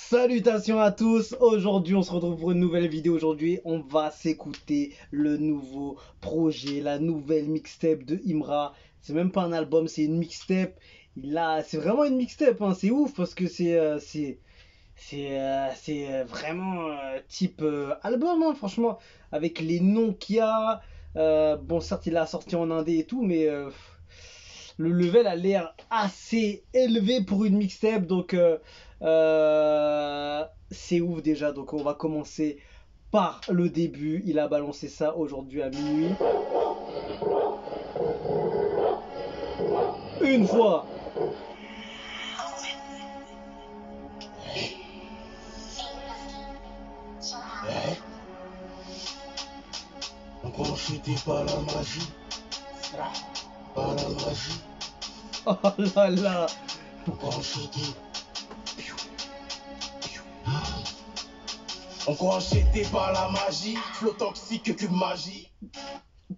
Salutations à tous, aujourd'hui on se retrouve pour une nouvelle vidéo. Aujourd'hui on va s'écouter le nouveau projet, la nouvelle mixtape de Imra. C'est même pas un album, c'est une mixtape. C'est vraiment une mixtape, hein. C'est ouf parce que c'est vraiment type album, hein, franchement, avec les noms qu'il y a. Bon, certes il a sorti en indé et tout, mais le level a l'air assez élevé pour une mixtape, donc c'est ouf déjà. Donc on va commencer par le début. Il a balancé ça aujourd'hui à minuit. Une fois. Enchanté par la magie, par la magie. Oh là là. Enchanté. Enchanté par la magie, flow toxique que magie.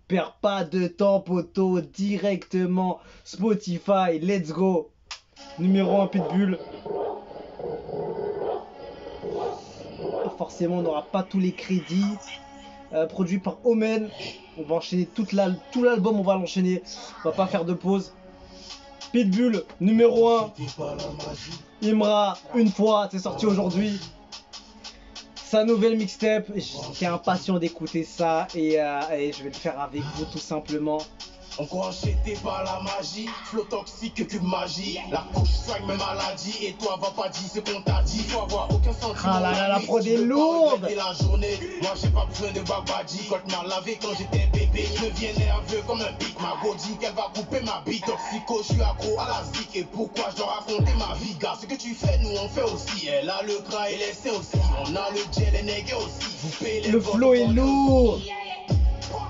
Perds pas de temps, poto, directement Spotify, let's go. Numéro 1 Pitbull. Forcément on n'aura pas tous les crédits. Produit par Omen. On va enchaîner tout l'album, on va l'enchaîner. On va pas faire de pause. Pitbull, numéro 1. Imra, une fois, c'est sorti aujourd'hui. Sa nouvelle mixtape. J'étais impatient d'écouter ça et je vais le faire avec vous tout simplement. Encore enchanté par la magie, flow toxique que magie. La couche soigne mes maladies et toi va pas dire ce qu'on t'a dit. Faut avoir aucun sentiment. Ah là là, la prod est lourde. La journée, moi j'ai pas besoin de babadi. Quand m'a lavé quand j'étais bébé, je deviens nerveux comme un pic. Ma go dit qu'elle va couper ma bite. Toxico, je suis accro à la zik. Et pourquoi je dois raconter ma vie, gars? Ce que tu fais, nous on fait aussi. Elle a le gras et les seins aussi. On a le gel et nègres aussi. Vous payez les Le flow est lourd.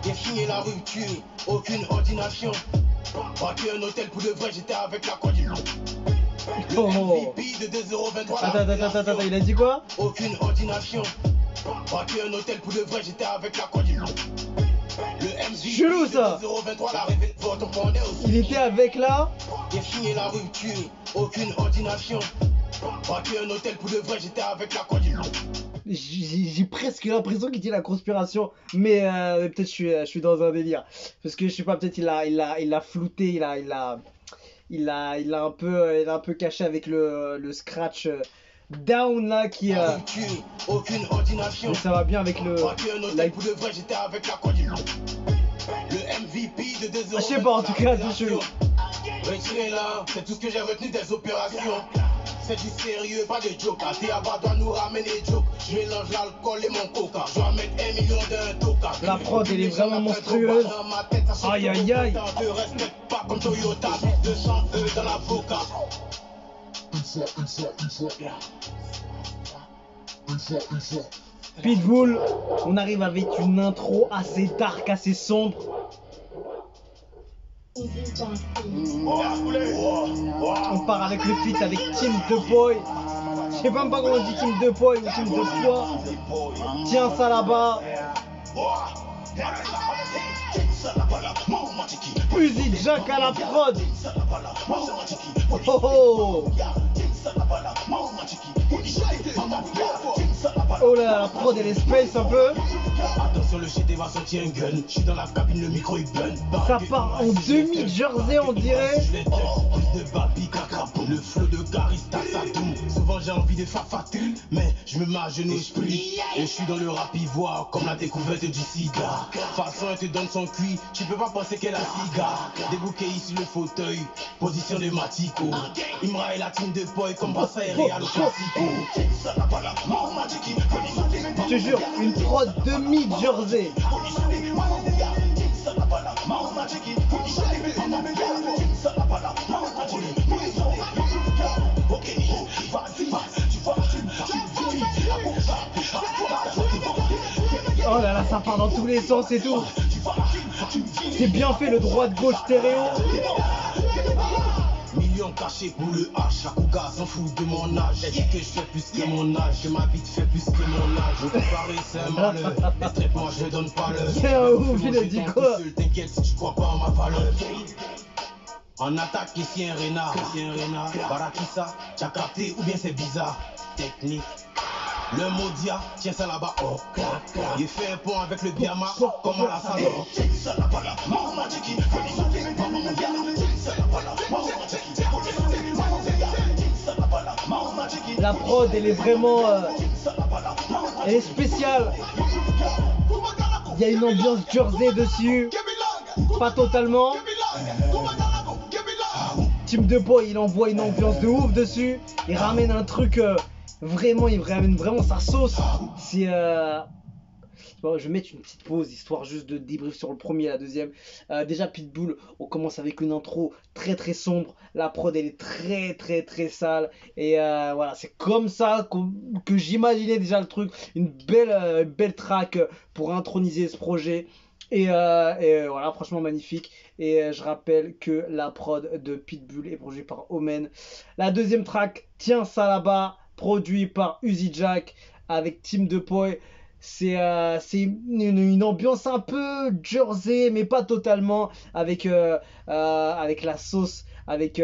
J'ai fini la rupture, aucune ordination. Pas qu'un hôtel pour de vrai, j'étais avec la coordination. Le MVP de 2023. Attends, il a dit quoi? Aucune ordination. Pas qu'un hôtel pour de vrai, j'étais avec la coordination. Le MVP chelou, ça. de 2023, la révèle votre pendant aussi. Il était avec là. J'ai fini la rupture, aucune ordination. Pas qu'un hôtel pour de vrai, j'étais avec la coordination. J'ai presque l'impression qu'il dit la conspiration, mais peut-être je suis dans un délire, parce que je sais pas, peut-être il a flouté, il a un peu caché avec le scratch down là qui aucune ordination. Mais ça va bien avec le pour de vrai, j'étais avec la coordination. Le MVP de 2 je sais pas, en tout cas c'est chelou. Retirez là, c'est tout ce que j'ai retenu des opérations. C'est du sérieux, pas de joke. Théaba doit nous ramener joke. Je mélange l'alcool et mon coca. Je dois mettre 1 million d'un toca. La prod elle est vraiment monstrueuse. Aïe aïe aïe. Ne respecte pas comme Toyota. 200 feux dans la boca. Pitbull, on arrive avec une intro assez dark, assez sombre. On part avec le feat avec Team The Boy. Je sais même pas comment on dit Team The Boy ou Team The Boy. Tiens ça là-bas. Uzi Jack à la prod. Oh oh. Oh là, la prod elle est space un peu. Attention, le GT va sortir un gun. Je suis dans la cabine, le micro il burn. Ça part en demi-jersey on dirait. Le flow de Carista Sadoum. Souvent j'ai envie de faire fatul, mais je me mets à genoux, je plie. Et je suis dans le rap ivoire comme la découverte du cigare. Façon elle te donne son cuit, tu peux pas penser qu'elle a cigare. Débouqué ici le fauteuil, position de Matico. Imra et la team de boy comme Bassa et Real au Classico. Je te jure, une prod demi-jersey. Oh là là, ça part dans tous les sens et tout. C'est bien fait le droite-gauche stéréo. Millions cachés pour le H, Akuga s'en fout de mon âge. Elle dit que je fais plus que mon âge, que ma bite fait plus que mon âge. Je comparer c'est un malheur, les traitements je donne pas l'heure. C'est un ouf, il a dit quoi? T'inquiète si tu crois pas en ma valeur. En attaque ici un renard, Barakissa, t'as capté ou bien c'est bizarre. technique. Le Modia, tiens ça là-bas, oh, clac, clac. Il fait un pont avec le Biama, comme à la salle. La prod, elle est vraiment... elle est spéciale. Il y a une ambiance Jersey dessus. Pas totalement. Team de Boy, il envoie une ambiance de ouf dessus. Il ramène un truc... vraiment, il ramène vraiment sa sauce. C'est... Bon, je vais mettre une petite pause, histoire juste de débrief sur le premier et la deuxième. Déjà, Pitbull, on commence avec une intro très très sombre. La prod, elle est très très très sale. Et voilà, c'est comme ça que j'imaginais déjà le truc. Une belle track pour introniser ce projet. Et voilà, franchement magnifique. Et je rappelle que la prod de Pitbull est produite par Omen. La deuxième track, Tiens ça là-bas, produit par Uzi Jack avec Team de Boy. C'est une ambiance un peu Jersey, mais pas totalement, avec la sauce, avec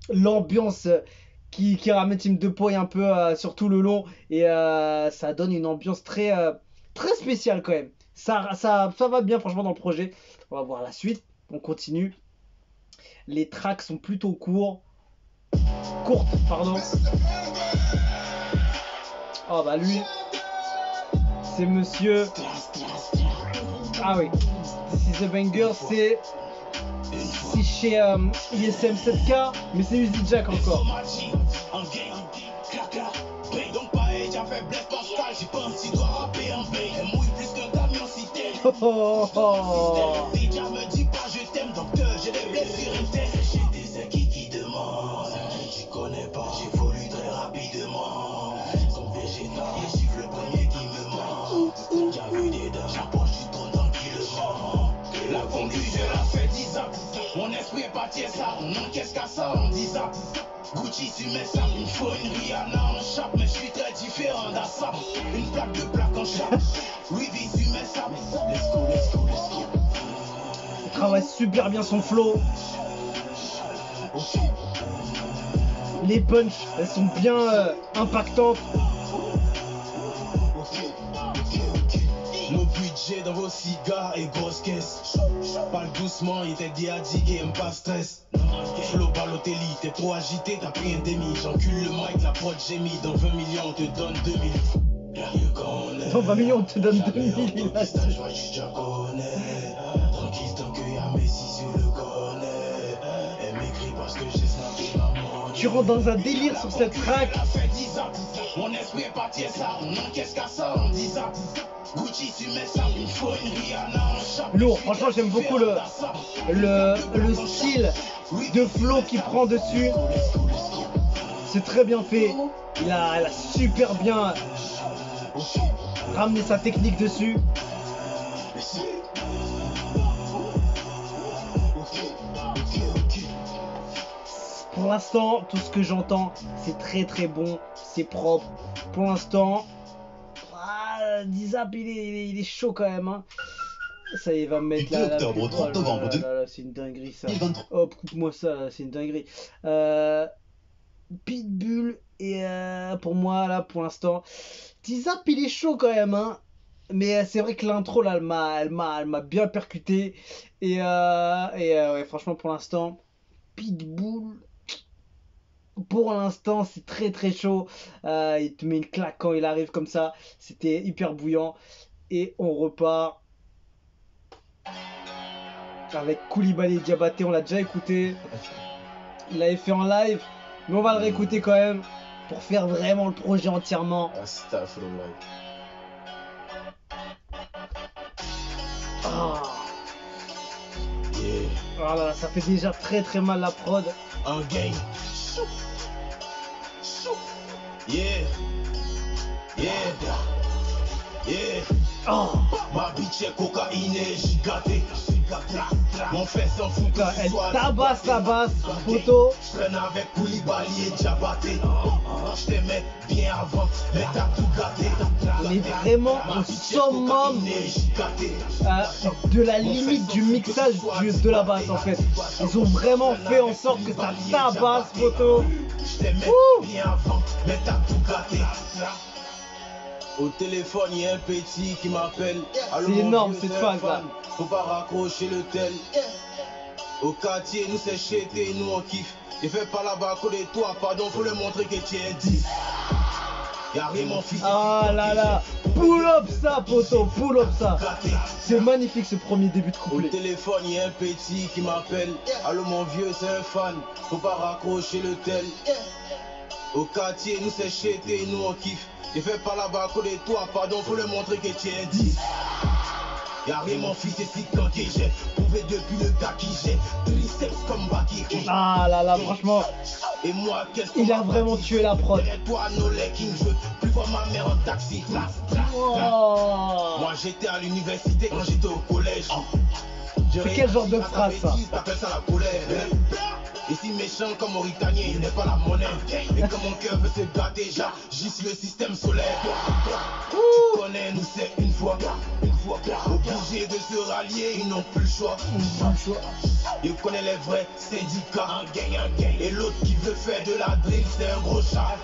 l'ambiance qui ramène Team de Boy un peu sur tout le long. Et ça donne une ambiance très spéciale quand même. Ça va bien franchement dans le projet. On va voir la suite. On continue. Les tracks sont plutôt courtes, pardon. Oh bah lui, c'est monsieur... Ah oui, This is a Banger, c'est chez ISM 7K, mais c'est Uzi Jack encore. Oh, oh, oh. La conclusion a fait 10 ans. Mon esprit est parti à ça. On encaisse qu'à ça, on dit ça. Gucci tu mets ça. Il faut une Rihanna en chape. Mais je suis très différent d'Assa. Une plaque de plaque en chape. Rivi tu mets ça. Let's go, let's go, let's go. Il travaille super bien son flow. Les punchs, elles sont bien impactantes. Nos budgets dans vos cigares et grosses caisses. Parle doucement, il était dit game pas stress. Flo Balotelli, t'es trop agité, t'as pris un demi. J'encule le mic, la prod j'ai mis. Dans 20 millions, on te donne 2000. Dans 20 millions, on te donne 2000. Tranquille, tant qu'il y a Messi sur le corner. Elle m'écrit parce que j'ai snappé maman. Tu rentres dans un délire sur cette track. Mon esprit est parti à ça, on encaisse qu'à ça, on dit ça. Gucci tu mets ça, il faut une Rihanna en chape. Lourd, franchement j'aime beaucoup le style de flow qu'il prend dessus. C'est très bien fait. Il a super bien ramené sa technique dessus. Pour l'instant, tout ce que j'entends, c'est très très bon, c'est propre. Pour l'instant, Dizap, il est chaud quand même. Hein. Ça, il va me mettre là. Octobre au 30 novembre. C'est une dinguerie ça. Hop, coupe-moi ça, c'est une dinguerie. Pitbull, et pour moi, là, pour l'instant, Dizap, il est chaud quand même. Hein. Mais c'est vrai que l'intro, là, elle m'a bien percuté. Et ouais, franchement, pour l'instant, Pitbull. Pour l'instant, c'est très très chaud. Il te met une claque quand il arrive comme ça. C'était hyper bouillant. Et on repart avec Koulibaly et Diabaté. On l'a déjà écouté. Il l'avait fait en live. Mais on va le réécouter quand même pour faire vraiment le projet entièrement. Voilà, ça fait déjà très très mal la prod. Un game. Yeah, yeah, yeah. Oh. Ma bitch est cocaïnée, j'suis gâté. Mon fait s'en fout que Putain, tu elle sois tabasse, photo. Je traîne avec Koulibaly et Diabaté. Je t'aimais bien avant, mais t'as tout gâté. On est vraiment au summum de la limite du mixage de la basse en fait. Ils ont vraiment fait en sorte que ça tabasse, photo. Je t'aimais bien avant, mais t'as tout gâté. Au téléphone, il y a un petit qui m'appelle. C'est énorme cette phase là. Faut pas raccrocher le tel. Au quartier, nous c'est chété, nous on kiffe. Et fais pas là-bas à côté de toi, pardon, faut le montrer que tu es 10. Y'a rien mon fils. Ah là là, pull up ça, poto, pull up ça. C'est magnifique ce premier début de Au couplet. téléphone, il y a un petit qui m'appelle. Allô mon vieux, c'est un fan. Faut pas raccrocher le tel. Au quartier, nous c'est chété, nous on kiffe. Et fais pas là-bas à côté de toi, pardon, faut le montrer que tu es 10. Y'a rien mon fils et si quand j'ai prouvé depuis le gars qui j'ai triceps comme Baki. Ah là là, franchement, Et moi, qu'est-ce il a vraiment tué la prod. toi, no leggings, je veux plus voir ma mère en taxi. Oh. Moi j'étais à l'université quand j'étais au collège. C'est quel genre de phrase ça? T'appelles ça la colère. Et si méchant comme Mauritanien, il n'est pas la monnaie. Et comme mon cœur veut se gâter, j'agisse le système solaire. Tu connais, nous c'est une fois. Obligés de se rallier, ils n'ont plus le choix. Ils connaissent les vrais syndicats. Un gang. Et l'autre qui veut faire de la drill, c'est un gros chat.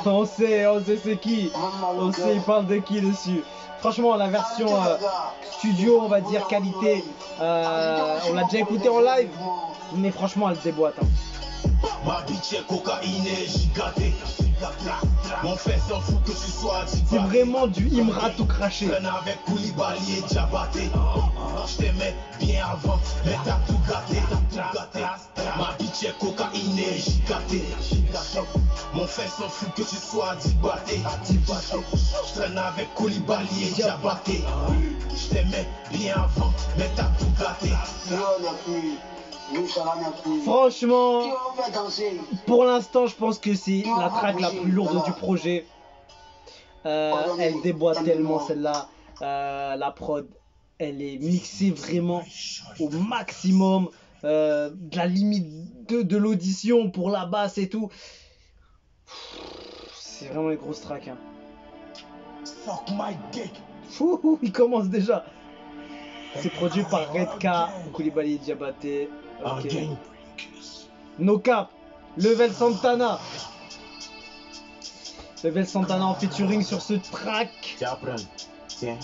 On sait c'est qui. On sait il parle de qui dessus. Franchement, la version studio, on va dire qualité, on l'a déjà écouté en live, mais franchement, elle déboîte. Hein. Ma bitch est cocaïnée, gigatée. Mon fait s'en fout que tu sois C'est vraiment du Imra tout craché. avec Koulibaly et Diabaté. Je t'aimais bien avant, mais t'as tout gâté. Ma bitch est cocaïnée, gigatée. Mon fait s'en fout que tu sois dibaté. Je traîne avec Koulibaly et Diabaté. Je t'aimais bien avant, mais t'as tout gâté. Franchement, pour l'instant, je pense que c'est la track la plus lourde du projet. Elle déboîte tellement celle-là. La prod, elle est mixée vraiment au maximum. De la limite de l'audition pour la basse et tout. C'est vraiment une grosse track. Hein. Fuck my dick. Fou, il commence déjà. C'est produit par Redka, Koulibaly et Diabaté. Ok. No Cap, Level Santana. Level Santana en featuring sur ce track. Tiens.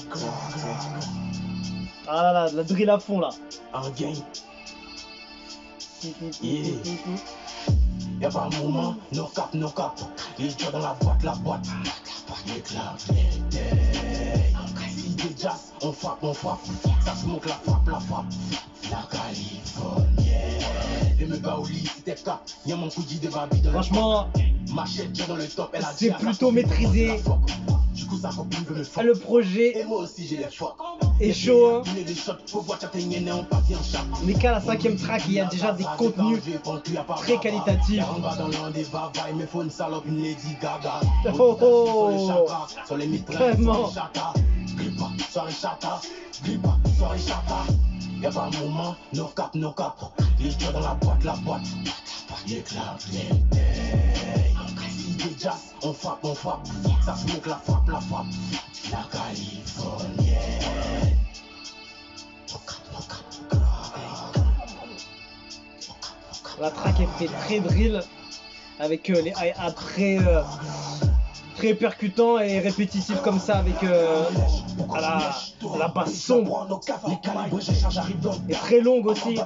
Ah là là, la drill à fond là. Un gang. Y'a pas un moment, no cap. Il est dans la boîte. Éclat, si des jazz, on frappe. Ça se monte la frappe. La Californienne. Et me bat au lit, c'était cap. Y'a mon coup de babi dans Franchement, machette dans le top. c'est plutôt maîtrisé. Du coup, sa copine veut me fuck. Le projet Et moi aussi, j'ai les fuck. est chaud. Hein. Mais qu'à la 5ème track, il y a déjà des contenus très qualitatifs. Oh, vraiment. Y'a pas un moment, no cap. Il est dans la boîte. Il éclate les tailles. Si des jazz, on frappe. Ça se monte la frappe. La Californienne. La track est fait très drill avec les hi-hats très percutants et répétitifs comme ça avec la basse sombre et très longue aussi.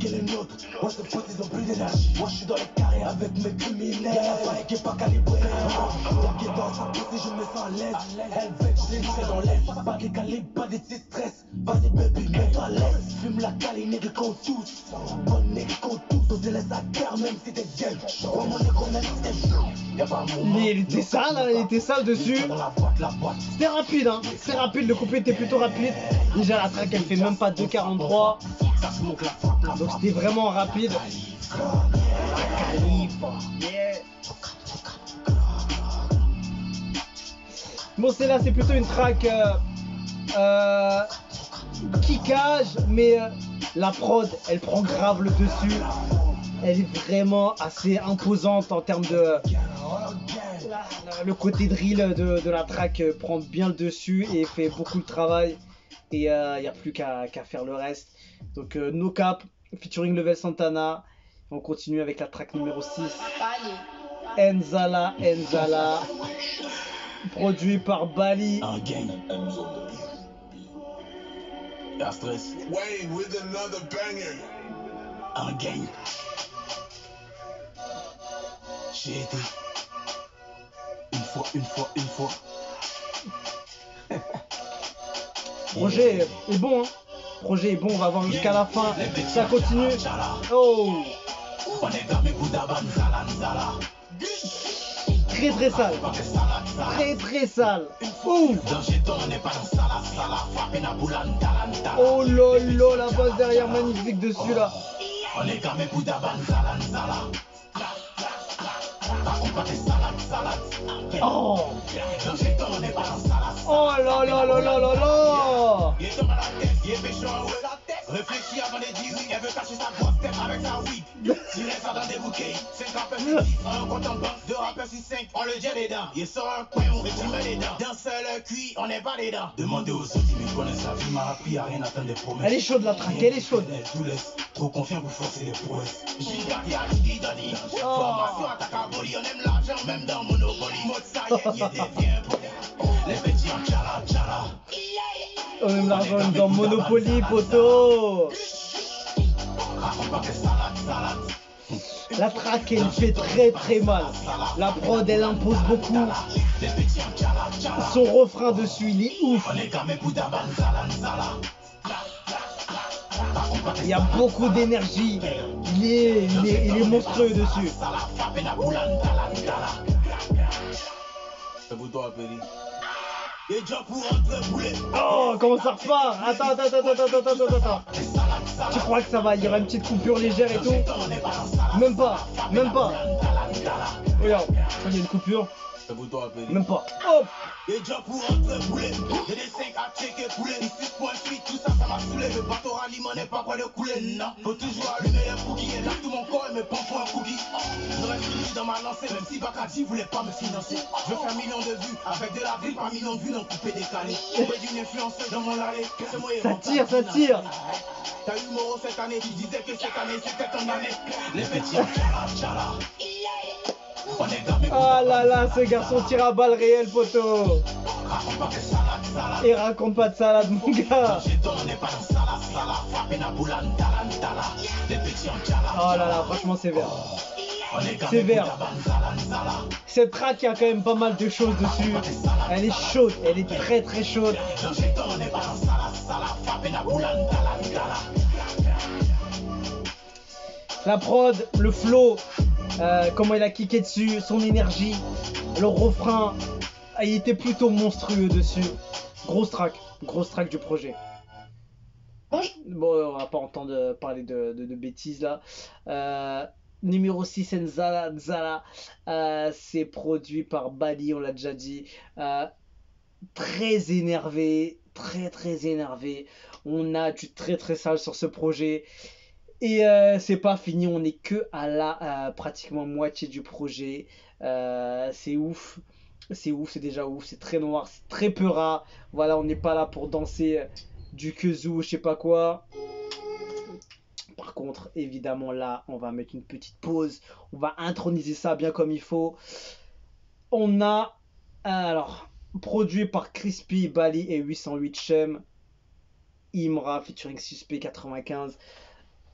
Quel est notre? Ouais, ces potes, ils ont plus d'énergie. Moi, je suis dans les carrés avec mes criminels. Y'a l'appareil qui est pas calibré. Qui est dans sa poussée, je me sens à l'aise. Elle veut que j'ai une dans l'aise. Pas des calibres, pas des petits stress. Vas-y, baby, mets-toi à l'aise. Fume la cali, nègre qu'on tous. Bonne nègre qu'on tous. On te laisse à cœur, même si t'es gay. Crois mon nègre, on a y'a pas un moment. Mais il était sale, hein, il était sale dessus. C'était rapide, hein. C'est rapide, le couplet était plutôt rapide. Déjà, la track, elle fait même pas 2,43. Donc c'était vraiment rapide. Yeah. Bon, c'est là, c'est plutôt une track kickage, mais la prod, elle prend grave le dessus. Elle est vraiment assez imposante en termes de... Le côté drill de la track prend bien le dessus et fait beaucoup de travail. Et il n'y a plus qu'à faire le reste. Donc No Cap, featuring Level Santana. On continue avec la track numéro 6. Enzala, Enzala. Produit par Bali. Un gang. Y'a stress. Wayne with another banger. Un gang. J'ai été. Une fois. Projet est bon, hein. Projet est bon, on va voir jusqu'à la fin. Ça continue. Oh! Très sale. Très sale. Ouh! Oh lolo, la basse derrière magnifique dessus là. Oh! Oh là là là là là là! Réfléchis avant de dire oui, elle veut cacher sa grosse tête avec sa weed. Tirer ça dans des bouquets, 5 rappeurs sur 10, un compte en banque, 2 rappeurs sur 5, on le jette les dents. Il sort un coin, on tu mets les dents. Dans le cuit, on n'est pas les dents. Demandez aux autres, ils me connaissent, la vie m'a appris à rien attendre des promesses. Elle est chaude la traque, elle est chaude. Tout laisse, trop confiant pour forcer les prouesses. Giga qui a dit Dani. Formation à ta caboli, on aime l'argent même dans Monopoly. Mode ça y est, il devient poli. Les petits en tchala tchala. On aime l'argent même dans Monopoly, poto. La track elle fait très mal. La prod elle impose beaucoup. Son refrain dessus il est ouf. Il y a beaucoup d'énergie. Il est monstrueux dessus. C'est pour toi, Péri. Oh, comment ça repart? Attends. Tu crois que ça va? Il y aura une petite coupure légère et tout? Même pas. Regarde, il y a une coupure. C'est pour toi, Péri. Même pas. Hop! Et déjà pour rentrer poulet, j'ai des 5 à checker poulet. Les 6.8, tout ça, ça m'a saoulé. Le bateau ralliement n'est pas quoi de couler, non. Faut toujours allumer les cookies. Et là, tout mon corps, il me prend pour un cookie. J'aurais fini dans ma lancée, même si Bakadji voulait pas me financer. Je veux faire 1 million de vues, avec de la ville par million de vues dans coupé décalé. Trouver d'une influenceuse dans mon allée, que c'est moi. Ça tire. T'as eu Moro cette année, tu disais que cette année, c'était ton année. Les petits en tchala. Ah là là, ce garçon tire à balles réelles, poteau. Et raconte pas de salade, mon gars. Oh là là, franchement, sévère. Cette track, il y a quand même pas mal de choses dessus. Elle est chaude, elle est très chaude. La prod, le flow, comment il a kické dessus, son énergie, le refrain, il était plutôt monstrueux dessus. Grosse track du projet. Bon, on va pas entendre parler de bêtises là. Numéro 6, Enzala, c'est produit par Bali, on l'a déjà dit. Très énervé, très énervé. On a du très sale sur ce projet. Et c'est pas fini, on est que à la pratiquement moitié du projet. C'est ouf, c'est déjà ouf, c'est très noir, c'est très peura. Voilà, on n'est pas là pour danser du kazoo, je sais pas quoi. Par contre, évidemment, là, on va mettre une petite pause. On va introniser ça bien comme il faut. On a, alors, produit par Crispy, Bali et 808 Shem. Imra featuring Suspect 95.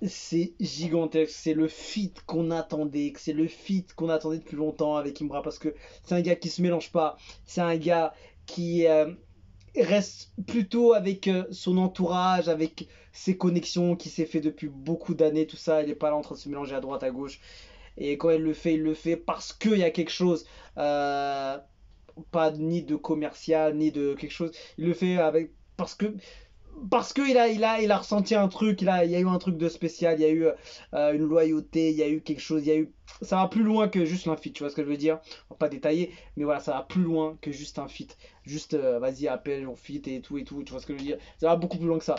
C'est gigantesque, c'est le feat qu'on attendait, depuis longtemps avec Imra, parce que c'est un gars qui se mélange pas, c'est un gars qui reste plutôt avec son entourage, avec ses connexions qui s'est fait depuis beaucoup d'années, tout ça, il est pas là en train de se mélanger à droite à gauche, et quand il le fait parce qu'il y a quelque chose, pas ni de commercial, ni de quelque chose, il le fait avec, parce que parce que il a ressenti un truc, il y a eu un truc de spécial, il y a eu une loyauté, il y a eu quelque chose, ça va plus loin que juste un feat, tu vois ce que je veux dire? On va pas détailler, mais voilà, ça va plus loin que juste un feat. Juste, vas-y, appelle, on feat et tout, tu vois ce que je veux dire? Ça va beaucoup plus loin que ça.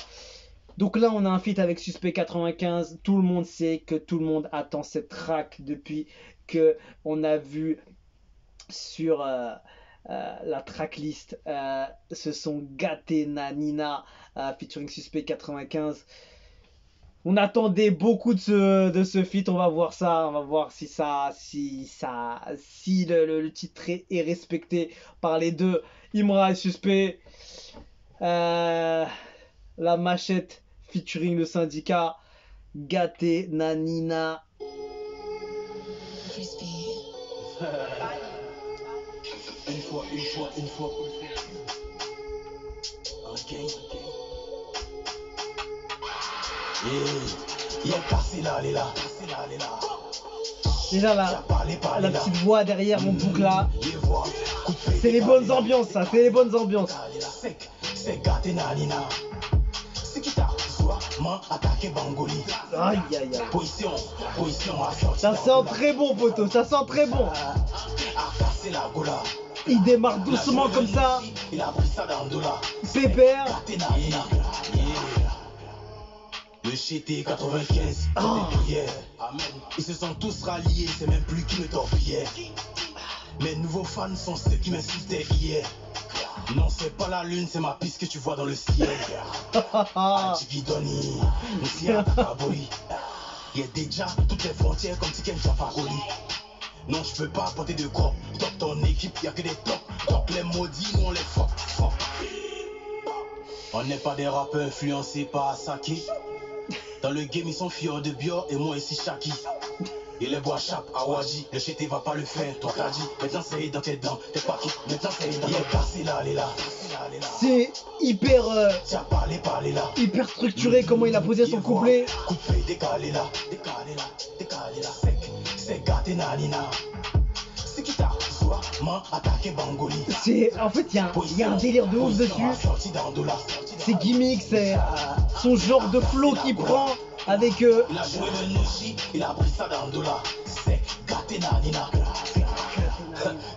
Donc là, on a un feat avec Suspect 95. Tout le monde sait que tout le monde attend cette track depuis que on a vu sur la tracklist ce son Gâté Nanina featuring Suspect 95. On attendait beaucoup de ce feat, on va voir ça, on va voir si le titre est respecté par les deux, Imra et Suspect. La machette featuring le syndicat, Gâté Nanina. Une fois. Ok. Elle est là. Déjà la petite voix derrière mon boucle là. C'est les bonnes ambiances ça, c'est les bonnes ambiances. C'est Gâté Nanina. C'est qui t'a attaqué Bangoli. Aïe aïe aïe. Position. Ça sent très bon poteau, ça sent très bon. La gola. Il démarre doucement comme ça. Il a pris ça dans le dos là. Pépère. Le GT 95, Amen. Ils se sont tous ralliés, c'est même plus qui me torpillait. Mes nouveaux fans sont ceux qui m'insultaient hier. Non, c'est pas la lune, c'est ma piste que tu vois dans le ciel. Adjigidoni, Moussia Kaboli. Il y a déjà toutes les frontières comme Tiken Jaffaroli. Non, je peux pas porter de crop. Dans ton équipe, y'a que des tops. Donc les maudits, nous on les fuck. On n'est pas des rappeurs influencés par Asaki. Dans le game, ils sont fiers de Bior et moi ici Shaki. Et les bois chap à Waji, le GT va pas le faire, toi t'as dit. Maintenant c'est dans tes dents, t'es pas qui. Maintenant c'est dans tes dents. Il est là. C'est hyper hyper structuré comment il a posé son couplet. Coupé, décalé là. C'est Gâté Nanina. C'est qui t'a attaqué Bangoli. En fait, il y a un délire de ouf dessus. C'est gimmick, c'est son genre de flow qu'il prend avec Il a joué le Noshi, il a pris ça dans le dos là. C'est Gâté Nanina.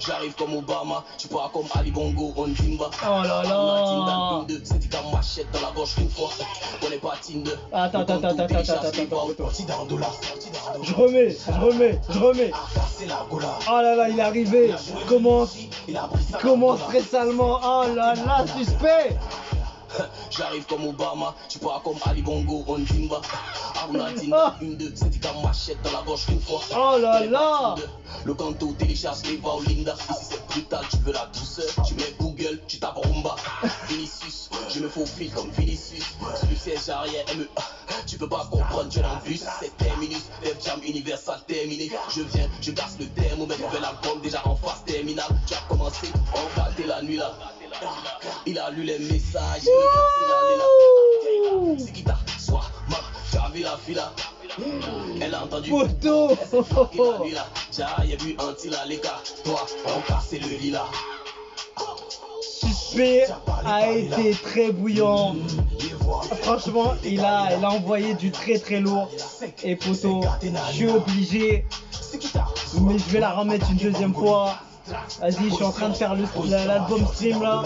J'arrive comme Obama, tu pars comme Ali Bongo, on Timba. Oh là là. C'est comme machette dans la gorge une fois. On est pas Tinder. Attends. Je remets. Oh là là, il est arrivé. Commence très salement. Oh là là, Suspect. J'arrive comme Obama, tu pars comme Ali Bongo, on Timba. Arnatina, une deux, c'est comme machette dans la gorge une fois. Oh là là. Le canto télécharge les Linda. Ici c'est brutal, tu veux la douceur. Tu mets Google, tu tapes Rumba. Vinicius, je me faufile comme Vinicius. Sur le siège arrière, ME. Tu peux pas comprendre, tu es en bus. C'est terminus, Def Jam Universal terminé. Je viens, je casse le thermomètre. Nouvel album déjà en phase terminale. Tu as commencé, on va t'es la nuit là. Il a lu les messages. C'est qui t'a soit j'avais la fila. Elle a entendu photo. Il y a vu un tir à l'écart. Toi, on casse le lilas. Suspect a été très bouillant. Franchement, il a envoyé du très très lourd. Et poto, je suis obligé. Mais je vais la remettre une deuxième fois. Vas-y, je suis en train de faire l'album stream là.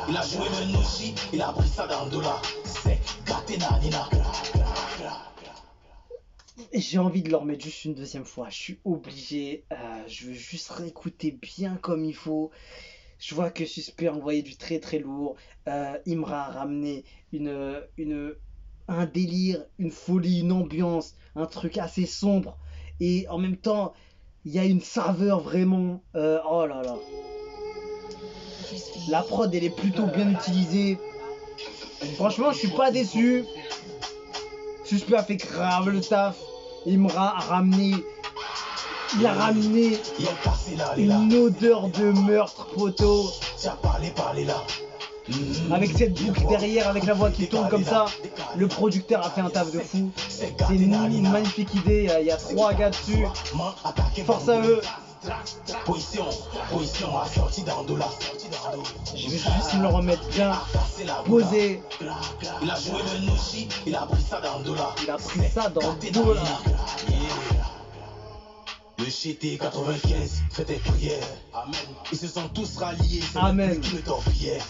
Il a joué le Noshi, il a pris ça dans le dos là. C'est Gâté Nanina. J'ai envie de le remettre juste une deuxième fois. Je suis obligé. Je veux juste réécouter bien comme il faut. Je vois que Suspect a envoyé du très très lourd. Imra a ramené un délire, une folie, une ambiance, un truc assez sombre. Et en même temps, il y a une saveur vraiment. Oh là là. La prod, elle est plutôt bien utilisée. Franchement, je suis pas déçu. Suspect a fait grave le taf. Imra a ramené. Il a ramené une odeur de meurtre, poteau. Avec cette boucle derrière, avec la voix qui tombe comme ça, le producteur a fait un taf de fou. C'est une magnifique idée, il y a 3 gars dessus. Force à eux. Position assortie d'Andola. Je vais juste me le remettre bien posé. Il a joué le Noshi, il a pris ça d'Andola. Il a pris ça dans le dos là. Le GT 95 fait des prières. Amen. Ils se sont tous ralliés. C'est Amen. même plus qui me torpillait.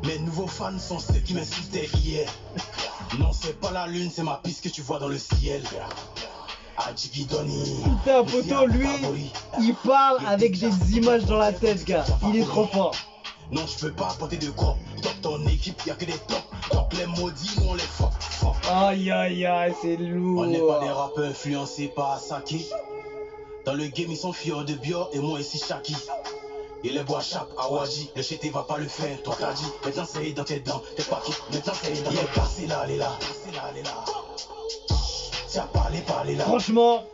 Mes nouveaux fans sont ceux qui m'insultaient hier. Non, c'est pas la lune, c'est ma piste que tu vois dans le ciel. Putain, poteau, lui, il parle avec des images dans la tête, gars. Il est trop fort. Non, je peux pas apporter de corps. Dans ton équipe, y'a que des tops. Donc les maudits, nous on les fuck. Aïe aïe aïe, c'est lourd. On n'est pas des rappeurs influencés par Saki. Dans le game, ils sont fiers de Bior et moi ici Shaki. Et les bois chap à Waji, le GT va pas le faire, toi t'as dit. Maintenant c'est dans tes dents, t'es pas qui. Maintenant c'est dans tes passé là, elle est là. Tiens, parlez là. Franchement,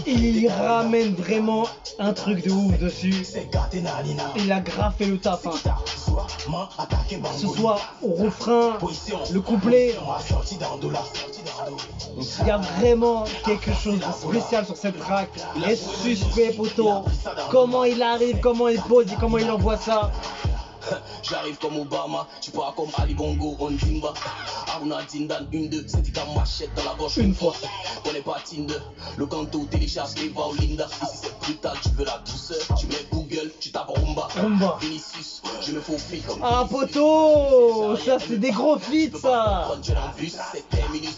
il ramène vraiment un truc de ouf dessus. Il a grave fait le taf. Hein. Ce soit au refrain, le couplet. Il y a vraiment quelque chose de spécial sur cette track. Et suspect, poteau. Comment il arrive, comment il pose et comment il envoie ça. J'arrive comme Obama, tu pars comme Ali Bongo, on Dimba. Aruna Dindan, 1-2, c'est comme machette dans la gauche une fois. On n'est pas Tinder, le canto télécharge les va au Linda. Ici c'est brutal, tu veux la douceur, tu mets Google, tu tapes Rumba. Vinicius, je me faufile comme ah poteau, ça c'est des gros feats ça.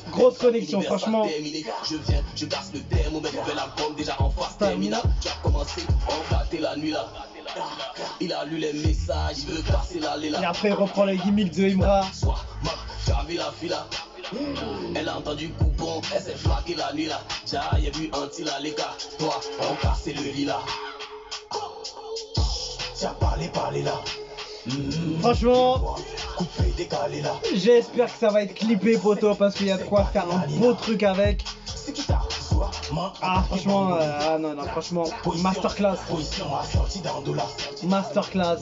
Grosse connexion, franchement. Je viens, je casse le thermomètre, je fais la bombe déjà en face. Termina, tu as commencé, on va la nuit là. Il a lu les messages, il veut passer la léla. Et après il reprend les gimmicks de Imra. Tu as vu la fila. Elle a entendu coupon, elle s'est flaquée la nuit là. J'ai vu un tir à l'écart. Toi, on casse le lit là. Tiens, parlez là. Franchement, j'espère que ça va être clippé poteau parce qu'il y a de quoi faire un beau truc avec. Ah franchement, non, franchement, masterclass. Masterclass.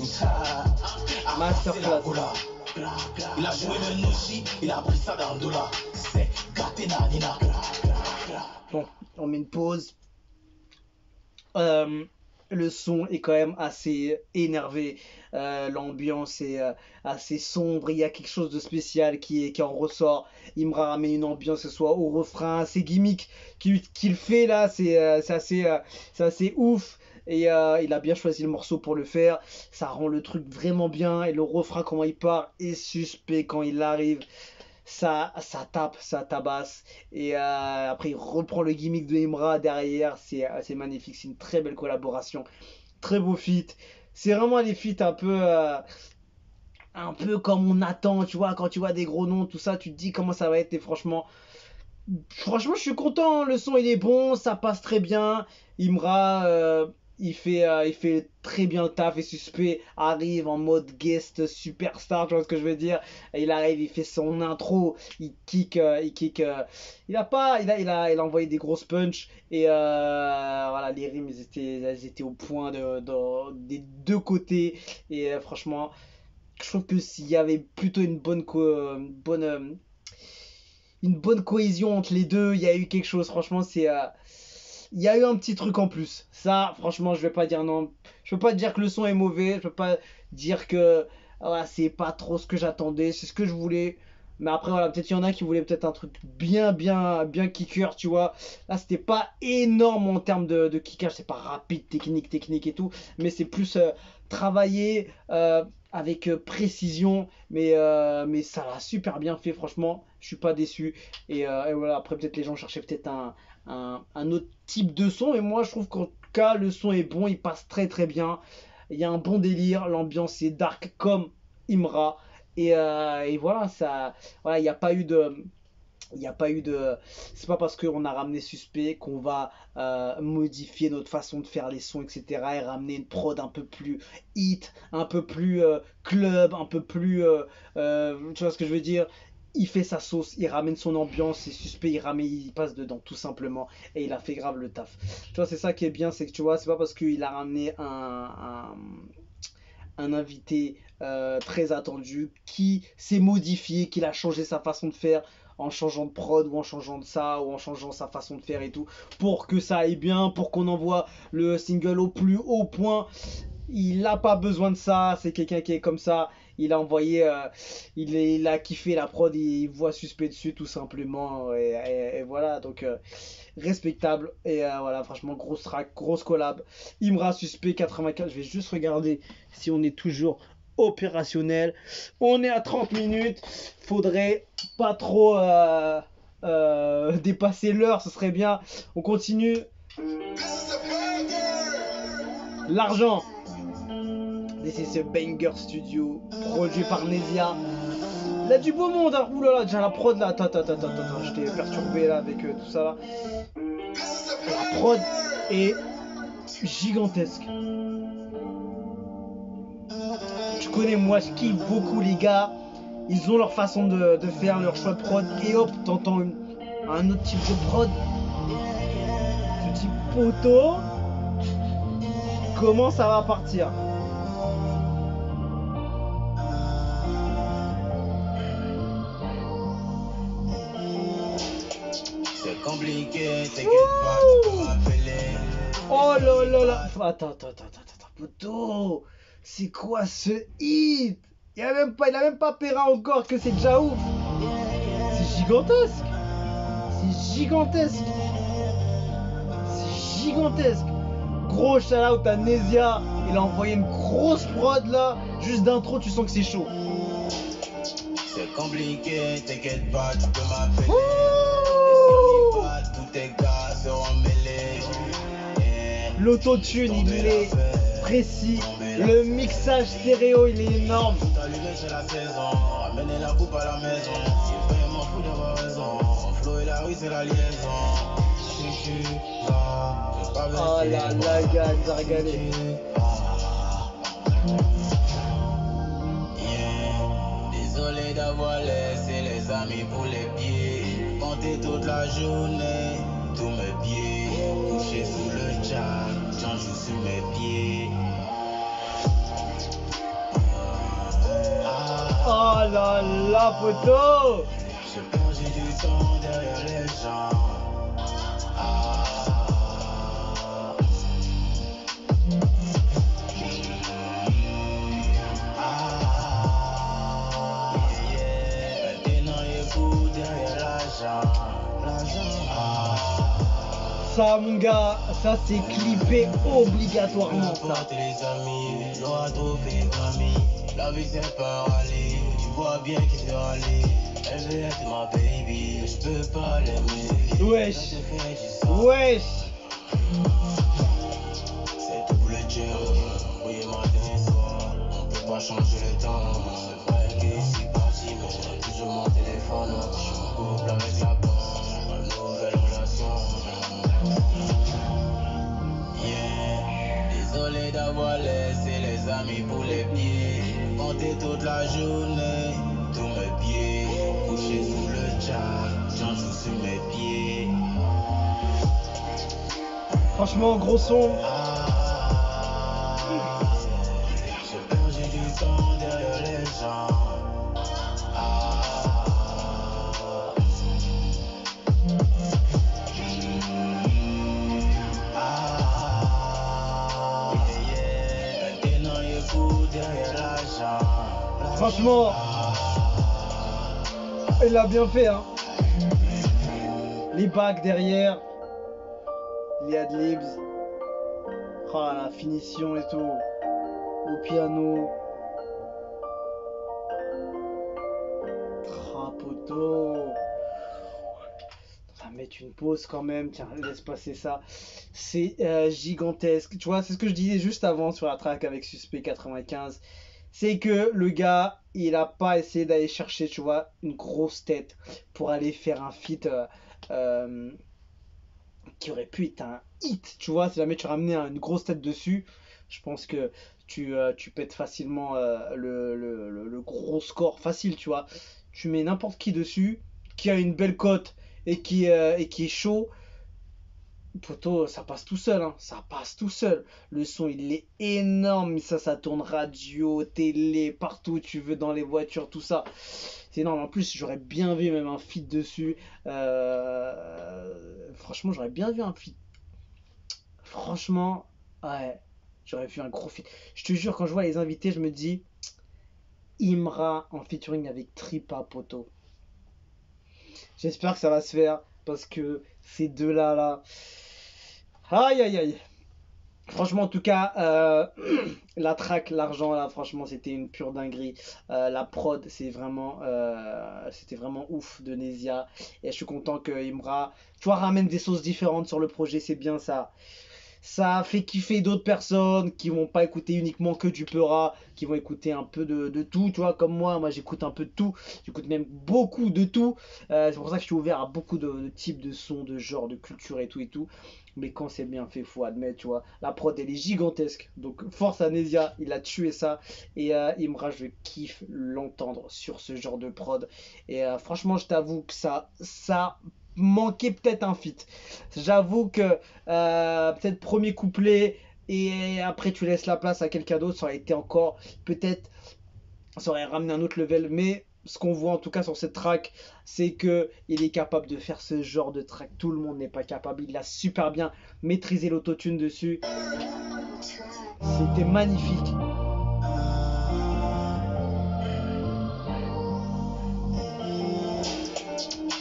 Il a joué le Noshi, il a pris ça dans le dollar. C'est Gatenanina. Bon, on met une pause. Le son est quand même assez énervé. L'ambiance est assez sombre. Il y a quelque chose de spécial qui en ressort. Imra ramène une ambiance, que ce soit au refrain, ses gimmicks qu'il fait là, c'est assez ouf. Et il a bien choisi le morceau pour le faire. Ça rend le truc vraiment bien. Et le refrain, comment il part, est suspect quand il arrive. Ça tape, ça tabasse. Et après, il reprend le gimmick de Imra derrière. C'est magnifique. C'est une très belle collaboration. Très beau feat. C'est vraiment les feats un peu comme on attend. Tu vois, quand tu vois des gros noms, tout ça, tu te dis comment ça va être. Et franchement, je suis content. Le son, il est bon. Ça passe très bien. Imra... il fait très bien le taf et Suspect arrive en mode guest superstar, tu vois ce que je veux dire. Et il arrive, il fait son intro, il kick, il a envoyé des grosses punch et voilà, les rimes elles étaient au point des deux côtés et franchement, je trouve que s'il y avait plutôt une bonne cohésion entre les deux, il y a eu quelque chose, franchement, il y a eu un petit truc en plus. Ça, franchement, je vais pas dire non. Je peux pas dire que le son est mauvais. Je peux pas dire que voilà, c'est pas trop ce que j'attendais. C'est ce que je voulais. Mais après, voilà, peut-être il y en a qui voulaient peut-être un truc bien kicker, tu vois. Là, c'était pas énorme en termes de kickage. C'est pas rapide, technique et tout. Mais c'est plus travaillé avec précision. Mais ça l'a super bien fait, franchement. Je suis pas déçu. Et voilà, après, peut-être les gens cherchaient peut-être un autre type de son, et moi je trouve qu'en tout cas le son est bon, il passe très très bien, il y a un bon délire, l'ambiance est dark comme Imra et voilà, ça, voilà, il n'y a pas eu de c'est pas parce qu'on a ramené Suspect qu'on va modifier notre façon de faire les sons, etc., et ramener une prod un peu plus hit, un peu plus club, un peu plus tu vois ce que je veux dire. Il fait sa sauce, il ramène son ambiance, c'est Suspect, il passe dedans tout simplement, et il a fait grave le taf. Tu vois, c'est ça qui est bien, c'est que tu vois, c'est pas parce qu'il a ramené un invité très attendu qui s'est modifié, qu'il a changé sa façon de faire. en changeant de prod ou en changeant de ça ou en changeant sa façon de faire et tout pour que ça aille bien, pour qu'on envoie le single au plus haut point. Il n'a pas besoin de ça, c'est quelqu'un qui est comme ça. Il a envoyé, il a kiffé la prod, il voit Suspect dessus tout simplement. Et voilà, donc respectable. Et voilà, franchement, grosse track, grosse collab. Imra Suspect 95. Je vais juste regarder si on est toujours opérationnel. On est à 30 minutes. Faudrait pas trop dépasser l'heure, ce serait bien. On continue. L'argent. This is a banger studio, produit par Nesia. Il a du beau monde, hein. Ouh là là, déjà la prod là. Attends, je t'ai perturbé là avec tout ça là. La prod est gigantesque. Tu connais, moi je kiffe beaucoup les gars. Ils ont leur façon de faire, leur choix de prod. Et hop, t'entends un autre type de prod. Ce type poteau. Comment ça va partir? C'est compliqué, t'inquiète pas, tu peux m'appeler. Oh là là là. Attends, poteau. C'est quoi ce hit? Il a même pas péra encore que c'est déjà ouf. C'est gigantesque. C'est gigantesque. C'est gigantesque. Gros shout-out à Nesia. Il a envoyé une grosse prod là. Juste d'intro, tu sens que c'est chaud. C'est compliqué, t'inquiète pas, tu peux m'appeler. Tous tes gars seront mêlés. L'autotune, il est précis. Le mixage stéréo, il est énorme. Allumé, c'est la saison. Ramener la coupe à la maison. C'est vraiment fou d'avoir raison. Flo et la rue, c'est la liaison. Si tu vas, j'ai pas besoin. Oh là là, gars, il nous a régalé. Désolé d'avoir laissé les amis pour les pieds. Compter toute la journée, tous mes pieds. Couché sous le jack, j'en joue sur mes pieds. Oh là là, poteau. J'ai perdu du temps derrière les gens. Ça, mon gars, ça c'est clippé obligatoirement, ça. Les amis, l'aura trouvé Grammy. La vie c'est pas rallye, tu vois bien qu'il s'est rallye. Elle veut être ma baby, je peux pas l'aimer. Wesh, wesh. C'est double job, oui matin et soir. On peut pas changer le temps. C'est vrai que ici parti, mais j'ai toujours mon téléphone. Je suis en couple avec la banque, une nouvelle relation. Désolé d'avoir laissé les amis pour les pieds. Compter toute la journée, tous mes pieds. Couché sous le jack, j'en joue sur mes pieds. Franchement, gros son. J'ai perdu du temps derrière les gens. Franchement, il a bien fait, hein. Les bacs derrière, les adlibs, oh, la finition et tout, au piano. Poteau. On va mettre une pause quand même, tiens, laisse passer ça. C'est gigantesque. Tu vois, c'est ce que je disais juste avant sur la track avec Suspect 95. C'est que le gars, il a pas essayé d'aller chercher, tu vois, une grosse tête pour aller faire un feat qui aurait pu être un hit, tu vois. Si jamais tu ramenais une grosse tête dessus, je pense que tu pètes facilement le gros score facile, tu vois. Tu mets n'importe qui dessus, qui a une belle cote et qui est chaud. Poto, ça passe tout seul, hein. Ça passe tout seul. Le son, il est énorme. Ça tourne radio, télé, partout où tu veux, dans les voitures, tout ça. C'est énorme. En plus, j'aurais bien vu même un feat dessus. Franchement, j'aurais bien vu un feat. Franchement, ouais, j'aurais vu un gros feat. Je te jure, quand je vois les invités, je me dis Imra en featuring avec Tripa, poto. J'espère que ça va se faire parce que ces deux-là, là. Aïe aïe aïe. Franchement, en tout cas, la track, l'argent, là, franchement, c'était une pure dinguerie. La prod, c'était vraiment ouf de Nesia. Et je suis content que Imra, tu vois, ramène des sauces différentes sur le projet, c'est bien ça. Ça fait kiffer d'autres personnes qui vont pas écouter uniquement que du Peura, qui vont écouter un peu de tout, tu vois, comme moi j'écoute un peu de tout, j'écoute même beaucoup de tout. C'est pour ça que je suis ouvert à beaucoup de types de sons, de genres, de culture et tout et tout. Mais quand c'est bien fait, faut admettre, tu vois, la prod elle est gigantesque. Donc force à Nesia, il a tué ça. Et Imra, je kiffe l'entendre sur ce genre de prod. Et franchement, je t'avoue que ça manquait peut-être un feat. J'avoue que peut-être premier couplet et après tu laisses la place à quelqu'un d'autre, ça aurait été encore peut-être, ça aurait ramené un autre level. Mais ce qu'on voit en tout cas sur cette track, c'est que il est capable de faire ce genre de track. Tout le monde n'est pas capable. Il a super bien maîtrisé l'autotune dessus. C'était magnifique.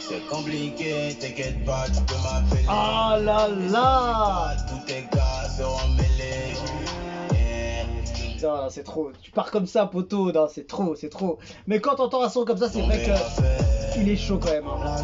C'est compliqué, t'inquiète pas, tu peux m'appeler. Ah là là. Tous tes gars seront mêlés. Non, c'est trop. Tu pars comme ça, poto. Non, c'est trop, c'est trop. Mais quand t'entends un son comme ça, c'est vrai que il est chaud quand même. Hein.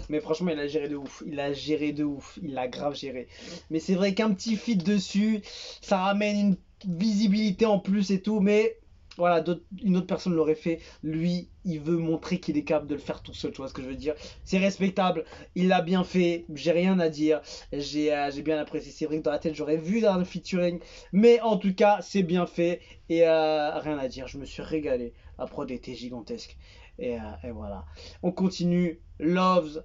Mais franchement, il a géré de ouf. Il a géré de ouf. Il a grave géré. Mais c'est vrai qu'un petit feat dessus, ça ramène une visibilité en plus et tout. Mais voilà, une autre personne l'aurait fait. Lui, il veut montrer qu'il est capable de le faire tout seul. Tu vois ce que je veux dire? C'est respectable. Il l'a bien fait. J'ai rien à dire. J'ai bien apprécié. C'est vrai que dans la tête, j'aurais vu un featuring. Mais en tout cas, c'est bien fait. Et rien à dire. Je me suis régalé. La prod était gigantesque. Et voilà. On continue. Loves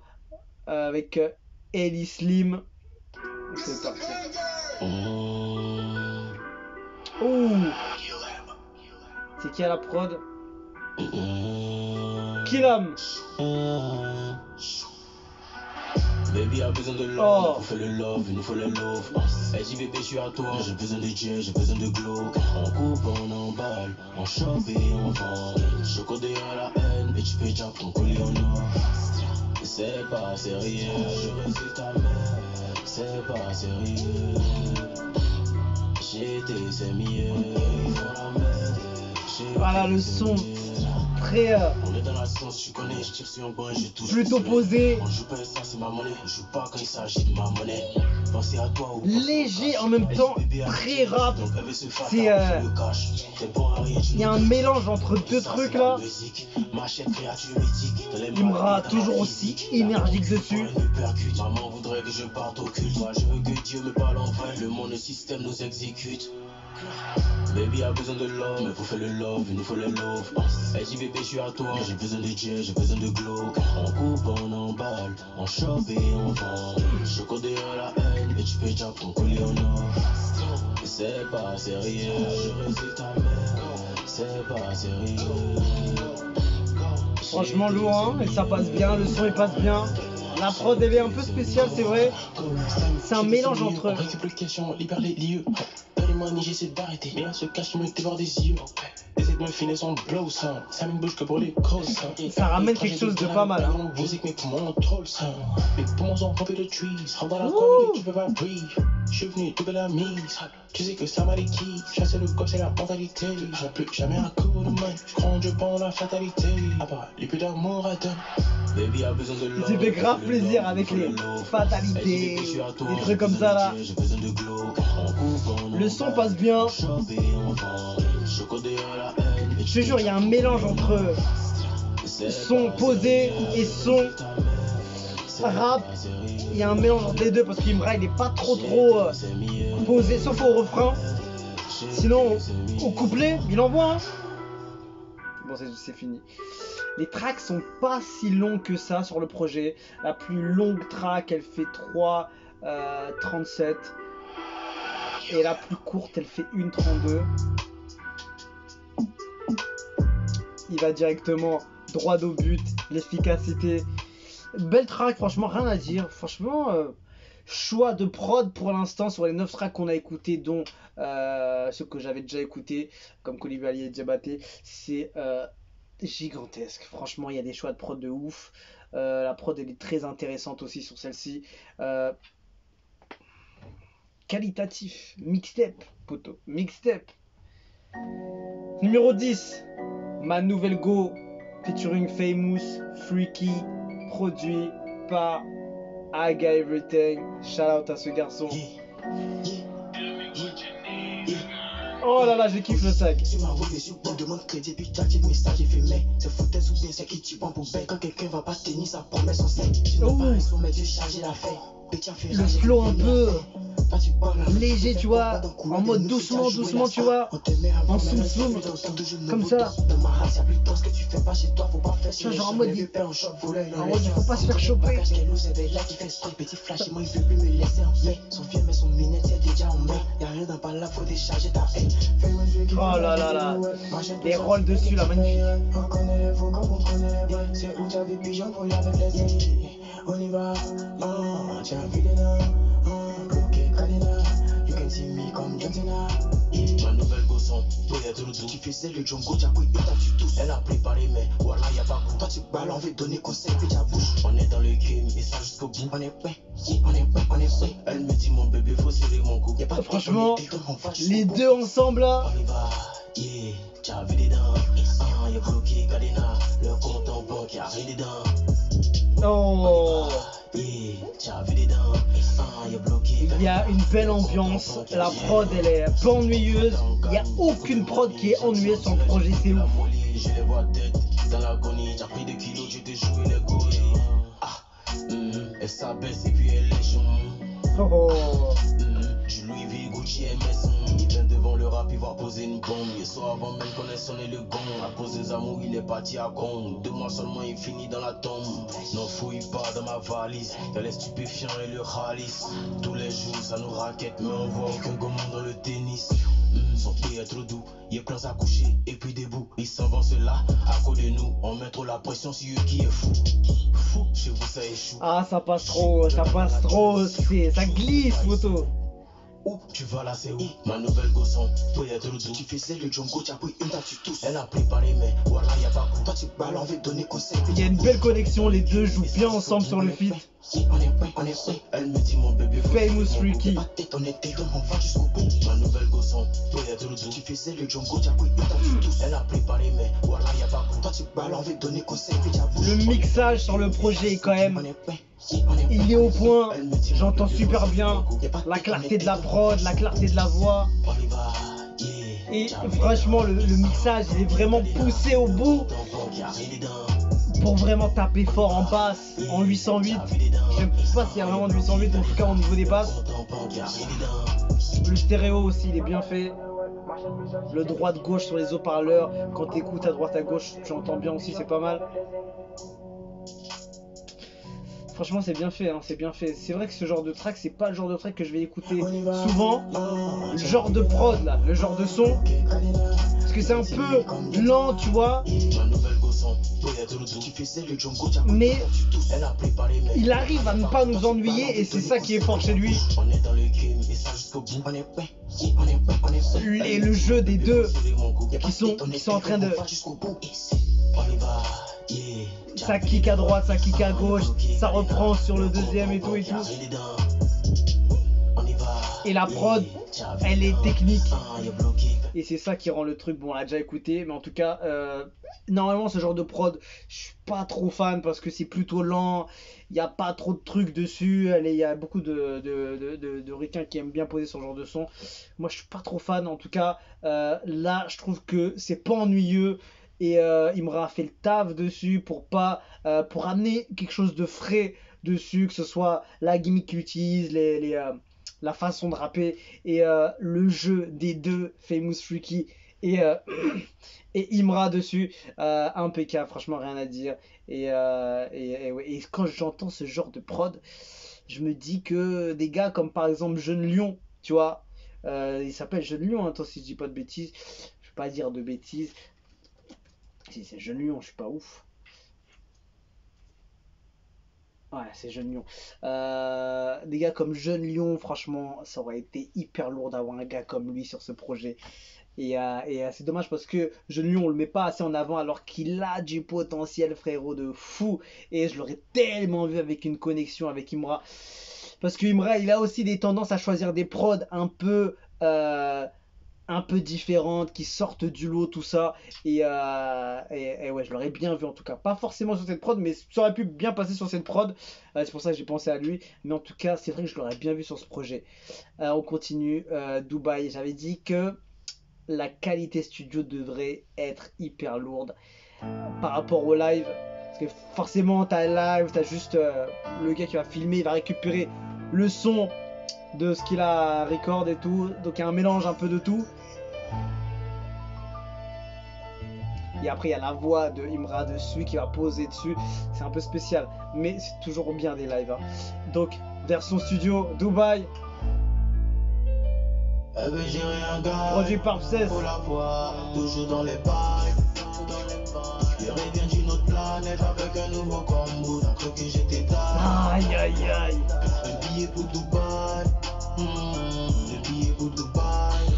avec Ellie Slim. C'est parti. Ouh. C'est qui à la prod? Killam. Baby a besoin de love, on fait le love, il nous faut le love. Elle dit bébé je suis à toi, j'ai besoin de J, j'ai besoin de glow. On coupe, on emballe, on chope et on vend. Je code à la haine, et tu peux déjà pour coller en or. C'est pas sérieux, je reste ta mère. C'est pas sérieux. J'étais c'est mieux, il faut la mettre. Voilà le son très on est dans la science, tu connais, je tire sur un banc, je touche. plutôt posé, On joue pas ça, c'est ma monnaie. On joue pas quand il s'agit de ma monnaie. Pensez à toi ou léger en même temps, très rap. C'est il y a un mélange entre deux trucs là. Imra toujours aussi énergique dessus. Maman voudrait que je parte au culte. Moi je veux que Dieu me parle en vrai. Le monde, le système nous exécute. Baby a besoin de love, mais pour faire le love, il nous faut le love. Elle dit bébé je suis à toi, j'ai besoin de J, j'ai besoin de glow. On coupe, on emballe, on chope et on vend. Je code à la haine, et tu peux déjà pour coller en or. C'est pas sérieux, je reste ta mère. C'est pas sérieux. Franchement lourd hein, et ça passe bien, le son il passe bien. La prod elle est un peu spéciale c'est vrai. C'est un mélange entre libère les lieux. Donne-moi ni j'essaie d'arrêter. Rien se cache, je me dévore des yeux. Essaie de me filer son blow, ça. Ça me bouge que pour les grosses. ça ramène quelque chose de pas mal. Hein. Je sais que mes poumons troll ça. Mes poumons sont remplis de trees. Rentre dans la commune, tu peux pas breathe. Je suis venu doubler la mise. Tu sais que ça m'a liquide. Chasser le gosse et la mentalité. J'ai plus jamais un coup de main. Je crois en Dieu pendant la fatalité. Ah bah, les plus d'amour à donner. Baby a besoin de love. J'ai fait grave plaisir avec les fatalités, des trucs comme ça là. Le son passe bien. Je te jure, il y a un mélange entre son posé et son rap. Il y a un mélange entre les deux parce qu'Imra il est pas trop posé, sauf au refrain. Sinon, au couplet, il envoie. Hein. Bon, c'est fini. Les tracks sont pas si longs que ça sur le projet. La plus longue track, elle fait 3,37. Et la plus courte, elle fait 1,32. Il va directement droit au but, l'efficacité. Belle track, franchement, rien à dire. Franchement, choix de prod pour l'instant sur les 9 tracks qu'on a écoutés, dont ceux que j'avais déjà écoutés, comme Coulibaly et Diabaté. C'est gigantesque. Franchement, il y a des choix de prod de ouf. La prod, elle est très intéressante aussi sur celle-ci. Qualitatif. Mixtape, poteau. Mixtape. Numéro 10. Ma nouvelle go. Featuring Famous Freaky. Produit par I Got Everything. Shout out à ce garçon. Oh là là, je kiffe le tag. Sur ma route, je demande crédit, puis t'as message, j'ai fait mais c'est foutaise ou bien c'est qui tu prends pour bête. Quand quelqu'un va pas tenir sa promesse, on sait. Je n'ai pas raison, mais Dieu chargé la fait. Le flow un peu léger, tu vois, en mode doucement, tu vois, en soum, comme ça. Tu vois, genre en mode, il faut pas se faire choper. Oh là là là, les rôles dessus là, magnifique. On y va, tiens, vidéo, bloqué, Kalina, you can see me comme Jantina. Ma nouvelle gosson, ouais, tout le tout. Tu faisais le Django, t'as pris, t'as tu tous. Elle a préparé, mais voilà, y'a pas goût. Toi, tu balles, on veut donner conseil, puis t'as bouche. On est dans le game, et ça jusqu'au bout. On est prêt, on est prêt, on est prêt. Elle me dit, mon bébé, faut serrer mon cou. Franchement, les deux ensemble là. On y va, yeah, t'as vu les dents. Y'a bloqué, Kalina, le compte en banque, y'a rien dedans. Oh, Yeah, t'as vu les dents. Y'a bloqué. il y a une belle ambiance. La prod, elle est pas ennuyeuse. Il n'y a aucune prod qui est ennuyeuse sur le projet, c'est ouf. Je les vois tête dans l'agonie. T'as pris des kilos, tu t'es joué les gorilles. Elle s'abaisse et puis elle lèche. Oh. Je Louis V, Gucci, MS. Il vient devant le rap, il va poser une bombe. Et soit avant même qu'on ait sonné le gong. À cause des amours, il est parti à Gong. 2 mois seulement, il finit dans la tombe. N'en fouille pas dans ma valise. Y'a les stupéfiants et le ralice. Tous les jours, ça nous raquette. Mais on voit aucun gommon dans le tennis. Son pied est trop doux, il est plein à coucher et puis debout. Ils s'avancent là, à côté de nous. On met trop la pression sur eux qui est fou. Fou, chez vous ça échoue. Ah, ça passe trop, ça glisse, photo. Où tu vas là, c'est où? Ma nouvelle gosson, peut être le tout. Tu faisais le Django, t'as pris une, t'as tu tous. Elle a préparé, mais voilà, y'a pas goût. Toi, tu balles, on veut donner conseil. Il y a une belle connexion, les deux jouent bien ensemble sur le feat. On est prêt, on est prêt. Elle me dit, mon bébé, faut Famous Freaky. Pas de tête, on est tête, on va jusqu'au bout. Ma nouvelle gosson, peut être le tout. Tu faisais le Django, t'as pris une, t'as tu tous. Elle a préparé, mais voilà, y'a pas goût. Toi, tu balles, on veut donner conseil, puis t'as bouche. Le mixage sur le projet est quand On même, est prêt. il est au point. J'entends super bien la clarté de la prod, la clarté de la voix. On y va, yeah. Et franchement, le mixage, il est vraiment poussé au bout pour vraiment taper fort en basse, en 808. Je sais pas s'il y a vraiment de 808, en tout cas au niveau des basses. Le stéréo aussi, il est bien fait. Le droite-gauche sur les haut-parleurs, quand t'écoutes à droite à gauche, tu entends bien aussi, c'est pas mal. Franchement, c'est bien fait, hein, c'est bien fait. C'est vrai que ce genre de track, c'est pas le genre de track que je vais écouter souvent. Le genre de prod là, le genre de son. Parce que c'est un peu lent, tu vois. Mais il arrive à ne pas nous ennuyer et c'est ça qui est fort chez lui. Et le jeu des deux qui sont en train de... Ça kick à droite, ça kick à gauche, ça reprend sur le deuxième et tout et tout. Et la prod, elle est technique. Et c'est ça qui rend le truc, bon on l'a déjà écouté, mais en tout cas, normalement ce genre de prod, je suis pas trop fan parce que c'est plutôt lent, il n'y a pas trop de trucs dessus, il y a beaucoup de ricains qui aiment bien poser ce genre de son. Moi je suis pas trop fan, en tout cas, là je trouve que c'est pas ennuyeux. Et il m'aura fait le taf dessus pour amener quelque chose de frais dessus, que ce soit la gimmick qu'il utilise, la façon de rapper et le jeu des deux, Famous Freaky Et, et Imra dessus, impeccable, franchement rien à dire. Ouais, et quand j'entends ce genre de prod, je me dis que des gars comme par exemple Jeune Lion, tu vois, il s'appelle Jeune Lion, hein, attends si je dis pas de bêtises, je vais pas dire de bêtises. Si c'est Jeune Lion, je suis pas ouf. Ouais, c'est Jeune Lion. Des gars comme Jeune Lion, franchement, ça aurait été hyper lourd d'avoir un gars comme lui sur ce projet. C'est dommage parce que Jeune Lion, on le met pas assez en avant alors qu'il a du potentiel, frérot, de fou. Et je l'aurais tellement vu avec une connexion avec Imra. Parce que Imra, il a aussi des tendances à choisir des prods un peu différentes, qui sortent du lot, tout ça. Et ouais, je l'aurais bien vu en tout cas. Pas forcément sur cette prod, mais ça aurait pu bien passer sur cette prod. C'est pour ça que j'ai pensé à lui. Mais en tout cas, c'est vrai que je l'aurais bien vu sur ce projet. On continue. Dubaï, j'avais dit que la qualité studio devrait être hyper lourde par rapport au live. Parce que forcément, t'as live, t'as juste le gars qui va filmer, il va récupérer le son de ce qu'il a record et tout. Donc il y a un mélange un peu de tout. Et après, il y a la voix de Imra dessus qui va poser dessus. C'est un peu spécial, mais c'est toujours bien des lives. Hein. Donc, version studio, Dubaï. Produit par Psès. Pour la voir, toujours dans les bails. Je reviens d'une autre planète avec un nouveau combo. T'as cru que j'étais tard. Aïe aïe aïe. Le billet pour Dubaï. Le billet pour Dubaï.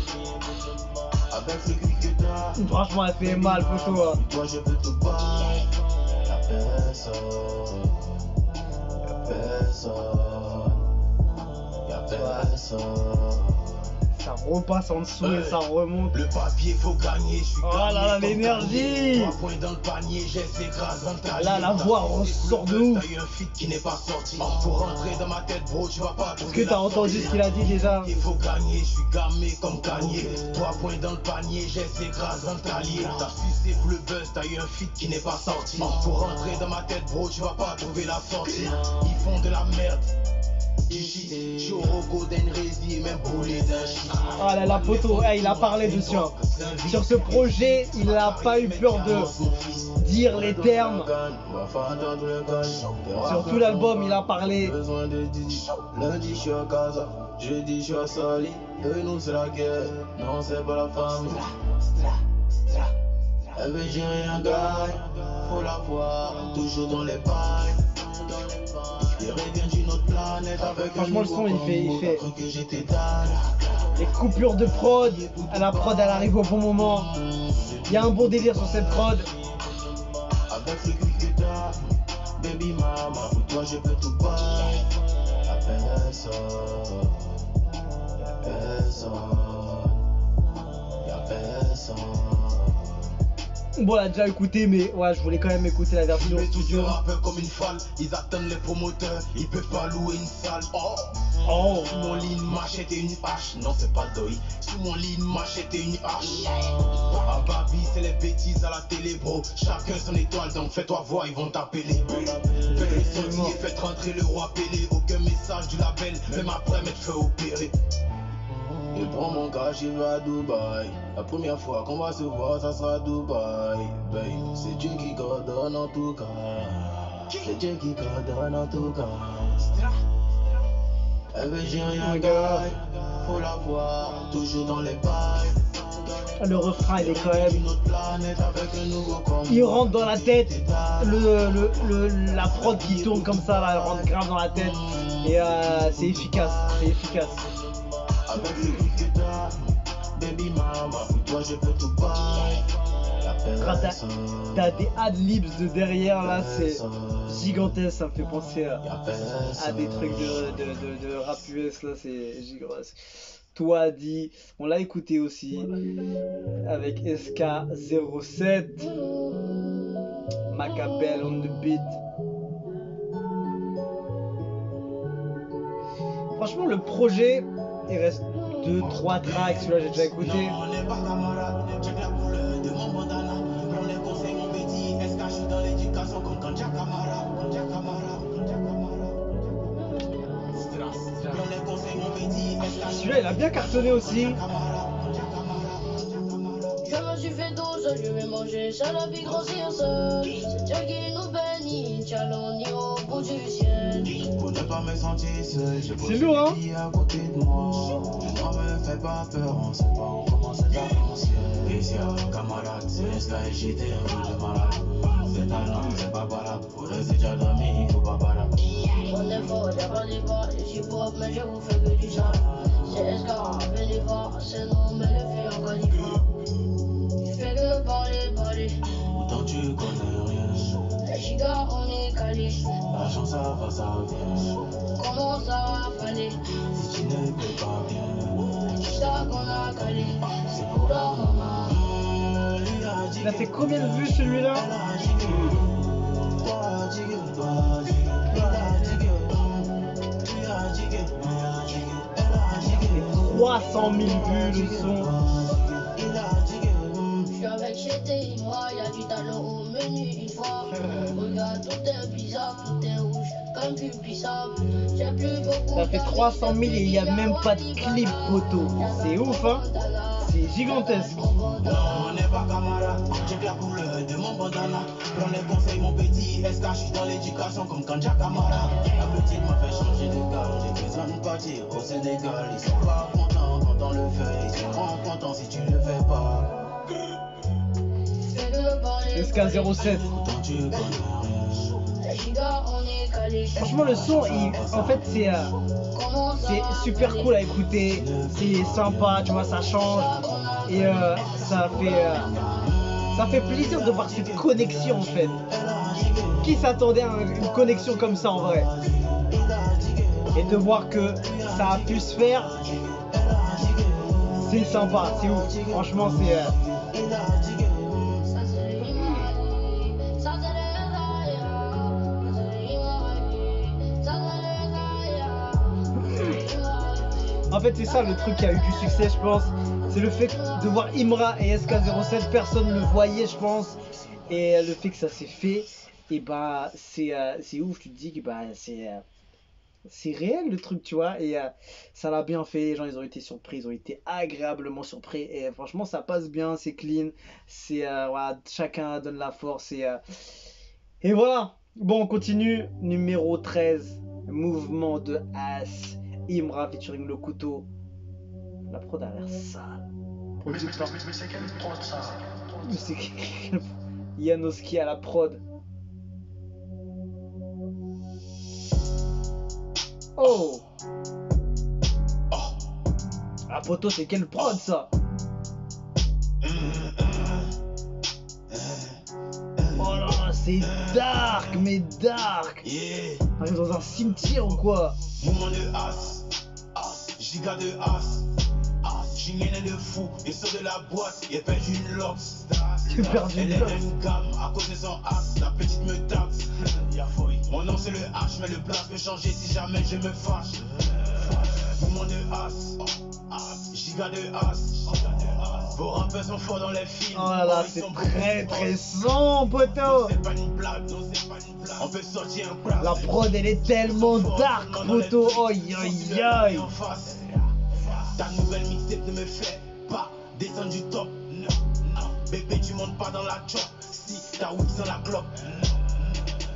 Avec le cuit que t'as. Franchement, elle fait mal, photo. Hein. Toi, je peux Dubaï. Y'a personne. Y'a personne. Y'a personne. Ça repasse en dessous et ça remonte. Le papier faut gagner, je suis oh là là, l'énergie. 3 points dans le panier, j'ai ces grâce dans le talier. Là, la voix ressort de ouf. T'as eu un feat qui n'est pas sorti. Pour rentrer dans ma tête, bro, tu vas pas trouver. Est-ce que t'as entendu ce qu'il a dit déjà? Il faut gagner, je suis gamé comme Kanye. 3 points dans le panier, j'ai ces grâce dans le talier. T'as sucé pour le buzz, t'as eu un feat qui n'est pas sorti. Pour rentrer dans ma tête, bro, tu vas pas trouver la sortie. Ils font de la merde. Oh là la poteau, hey, il a parlé dessus. Hein. Sur ce projet, il n'a pas eu peur de dire les termes. Sur tout l'album, il a parlé. Lundi, je suis à Casa. Jeudi, je suis à Sali. Et nous, c'est la guerre. Non, c'est pas la famille. Elle veut gérer un gars. Faut la voir. Toujours dans les bails. Franchement, le son, il fait les coupures de prod. La prod, elle arrive au bon moment. Il y a un bon délire sur cette prod. Avec le cul que t'as, baby mama, pour toi je peux tout bailler. Y'a personne, y'a personne, y'a personne. Bon, on l'a déjà écouté, mais ouais, je voulais quand même écouter la version studio. Comme une falle, ils attendent les promoteurs, ils peuvent pas louer une salle. Oh, sous mon lit, une machette et une hache. Non, c'est pas Doi. Sous mon lit, une machette et une hache. Ah, Babi, c'est les bêtises à la télé, bro. Chacun son étoile, donc fais-toi voir, ils vont t'appeler. Faites le sortie et faites rentrer le roi Pélé. Aucun message du label, même après m'être fait opérer. Je prends mon gars, j'y vais à Dubaï. La première fois qu'on va se voir, ça sera à Dubaï. Babe, c'est Dieu qui coordonne en tout cas. C'est Dieu qui coordonne en tout cas. Elle veut gérer un gars, faut la voir, toujours dans les bails. Le refrain, il est quand même. Il rentre dans la tête. La prod qui tourne comme ça, là, elle rentre grave dans la tête. Et c'est efficace. C'est efficace. Avec le cul que t'as, baby mama, pour toi je peux tout bailler. T'as des ad-libs de derrière là, c'est gigantesque, ça me fait penser à des trucs de rap US là, c'est gigantesque. Toi dit, on l'a écouté aussi avec SK07, Macabel on the beat. Franchement le projet, il reste 2-3 tracks, celui-là j'ai déjà écouté. Celui-là il a bien cartonné aussi. Je me suis fait tout seul, je vais manger seul, la vie grossir seul. C'est Dieu qui nous bénit, tiens-le ni au bout du ciel. Pour ne pas me sentir seul, j'ai posé lourd, hein. des billes à côté de moi. Non, me fais pas peur, on sait pas où commencer l'avancier. Ici, camarade, c'est SK et j'étais un peu de malade. C'est talent, c'est pas balade. Pour rester déjà dormi, il faut pas balade. On est fort, y'a pas de débat, je suis pauvre, mais je vous fais que du sale. C'est SK, venez voir, c'est nous, mais les filles en qualifie. Je fais que parler. Pourtant tu connais rien. Les gigas, on est calé. La chance, ça va, ça vient. Comment ça va faller? Si tu ne peux pas bien. Les gigas qu'on a calé, c'est pour leur maman. Il a fait combien de vues celui-là? 300 000 vues le son. Je suis avec Chété, moi, y'a du talent au menu une fois. Regarde, tout est bizarre, tout est rouge, comme du bissap. J'ai plus beaucoup. Ça fait 300 000 et il n'y a même pas de clip photo. C'est ouf, hein? C'est gigantesque. Non, on n'est pas camarades, check la couleur de mon bandana. Prends les conseils, mon petit, est-ce que je suis dans l'éducation comme Kanja Kamara? La petite m'a fait changer de gare, j'ai besoin de partir au Sénégal. Ils sont pas contents quand on le fait, ils seront contents si tu le fais pas. SK07. Pourtant tu connais rien. Les gigas, on est calé. Franchement, le son, en fait, c'est super cool à écouter. C'est sympa, tu vois, ça change. Et ça fait plaisir de voir cette connexion, en fait. Qui s'attendait à une connexion comme ça, en vrai? Et de voir que ça a pu se faire, c'est sympa, c'est ouf. Franchement, c'est... En fait, c'est ça le truc qui a eu du succès, je pense. C'est le fait de voir Imra et SK07, personne ne le voyait, je pense. Et le fait que ça s'est fait, et bah, c'est ouf. Tu te dis que bah, c'est réel le truc, tu vois. Et ça l'a bien fait. Les gens, ils ont été surpris, ils ont été agréablement surpris. Et franchement, ça passe bien, c'est clean. Voilà, chacun donne la force. Et voilà. Bon, on continue. Numéro 13, Mouvement de As. Imra featuring Le Couteau. La prod a l'air sale. Mais c'est quelle prod ça? Mais c'est Yanoski à la prod. Oh. Ah poto, c'est quelle prod ça? Oh là là, c'est dark, mais dark. Yeah. On est dans un cimetière ou quoi? Mouvement de as, giga de as, j'suis gagné de fou, il sort de la boîte, il pète une lox. J'ai perdu Elle une est lox. même gamme, à cause de son as, la petite me taxe. Mon nom c'est le H, mais le place peut changer si jamais je me fâche. Mouvement de as, giga de as. Vos rappeurs sont forts dans les films. Oh là là, Ils c'est sont très beaucoup très forts. sombre, poto. C'est pas une blague, non c'est pas une blague. On peut sortir un crash. La prod, elle est tellement dark, poto. Oi, oi, oi. Ta nouvelle mixtape ne me fait pas descendre du top. Non, bébé, tu montes pas dans la chop. Si t'as weed sans la clope.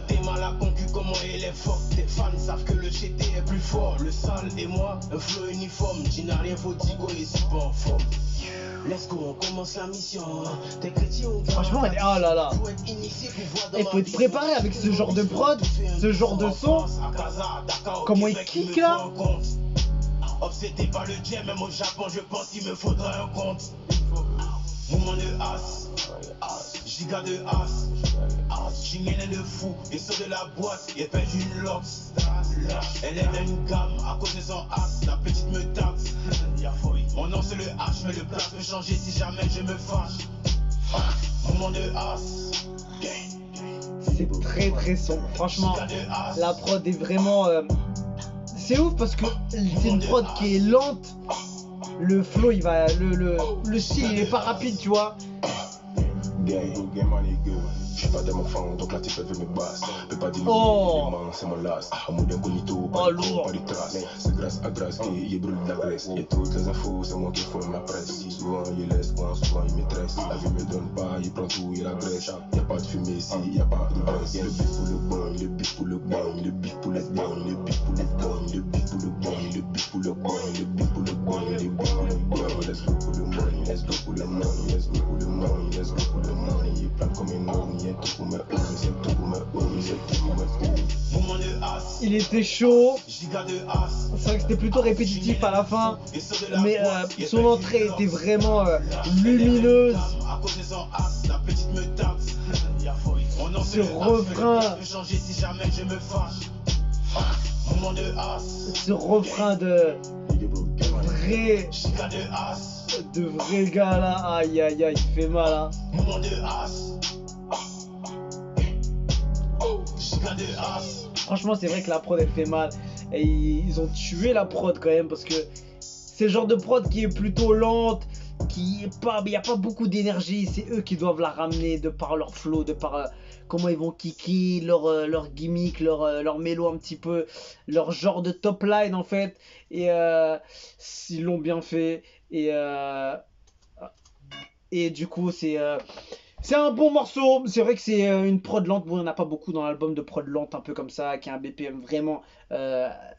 T'es mal à concu, comment il est fort. Tes fans savent que le GT est plus fort. Le sale et moi, un flow uniforme. Tu n'as rien, faut dire qu'on est super en forme. Let's go, on commence la mission. T'es chrétien ou pas? Franchement, elle est... Oh là là. Il faut être préparé avec ce genre de prod, ce genre de son. Comment il kick là? Obsédé par le jet, même au Japon, je pense qu'il me faudrait un compte. Mouvement de as, giga de as, j'suis gagné de fou, il sort de la boîte, il pète une lox. Elle est même gamme, à cause de son as, la petite me taxe. Mon nom c'est le H, mais le place peut changer si jamais je me fâche. Mouvement de as, C'est très très sombre. Franchement, la prod est vraiment... C'est ouf parce que c'est une prod qui est lente. Le flow, il va... Le style, il est pas rapide, tu vois. Game on est good. J'suis pas tellement fan, donc la type elle veut me basse. Peut pas dire Oh. c'est mon last. En mode incognito, Oh, pas lourd. de traces. C'est grâce à grâce qu'il brûle de la graisse. Et toutes les infos, c'est moi qui fais ma presse. Souvent il laisse, souvent il maîtrise. stress. La vie me donne pas, il prend tout, il agresse. Y'a pas de fumée ici, y'a pas de baisse. Le bif pour le bon, le bif pour le bon, le bif pour le bon, le bif pour le bon, le bif pour le bon, le bif pour le bon, le bif pour le bon, le bif pour le bon. Let's go pour le money, let's go pour le money, let's go pour le money, let's go pour le money. Il plane comme une onde, y'a tout pour mes hommes, c'est tout pour mes hommes, c'est tout pour mes hommes. Mouvement de as, Il était chaud. giga de as. C'est vrai que c'était plutôt répétitif à la fin, mais son entrée était vraiment lumineuse. À cause de son as, la petite me taxe. On en Ce fait refrain. Je peux changer si jamais je me fâche. Mouvement de as, Ce refrain de vrai, giga de as. de vrai gars là, aïe aïe aïe, il fait mal hein. Mouvement de as. Giga de as. Franchement, c'est vrai que la prod elle fait mal. Et ils ont tué la prod quand même parce que c'est le genre de prod qui est plutôt lente, qui est pas, mais il n'y a pas beaucoup d'énergie. C'est eux qui doivent la ramener de par leur flow, de par comment ils vont kicker, leur gimmick, leur mélo un petit peu, leur genre de top line en fait. Et ils l'ont bien fait. Et du coup, c'est un bon morceau. C'est vrai que c'est une prod lente. Bon, il n'y en a pas beaucoup dans l'album de prod lente, un peu comme ça, qui a un BPM vraiment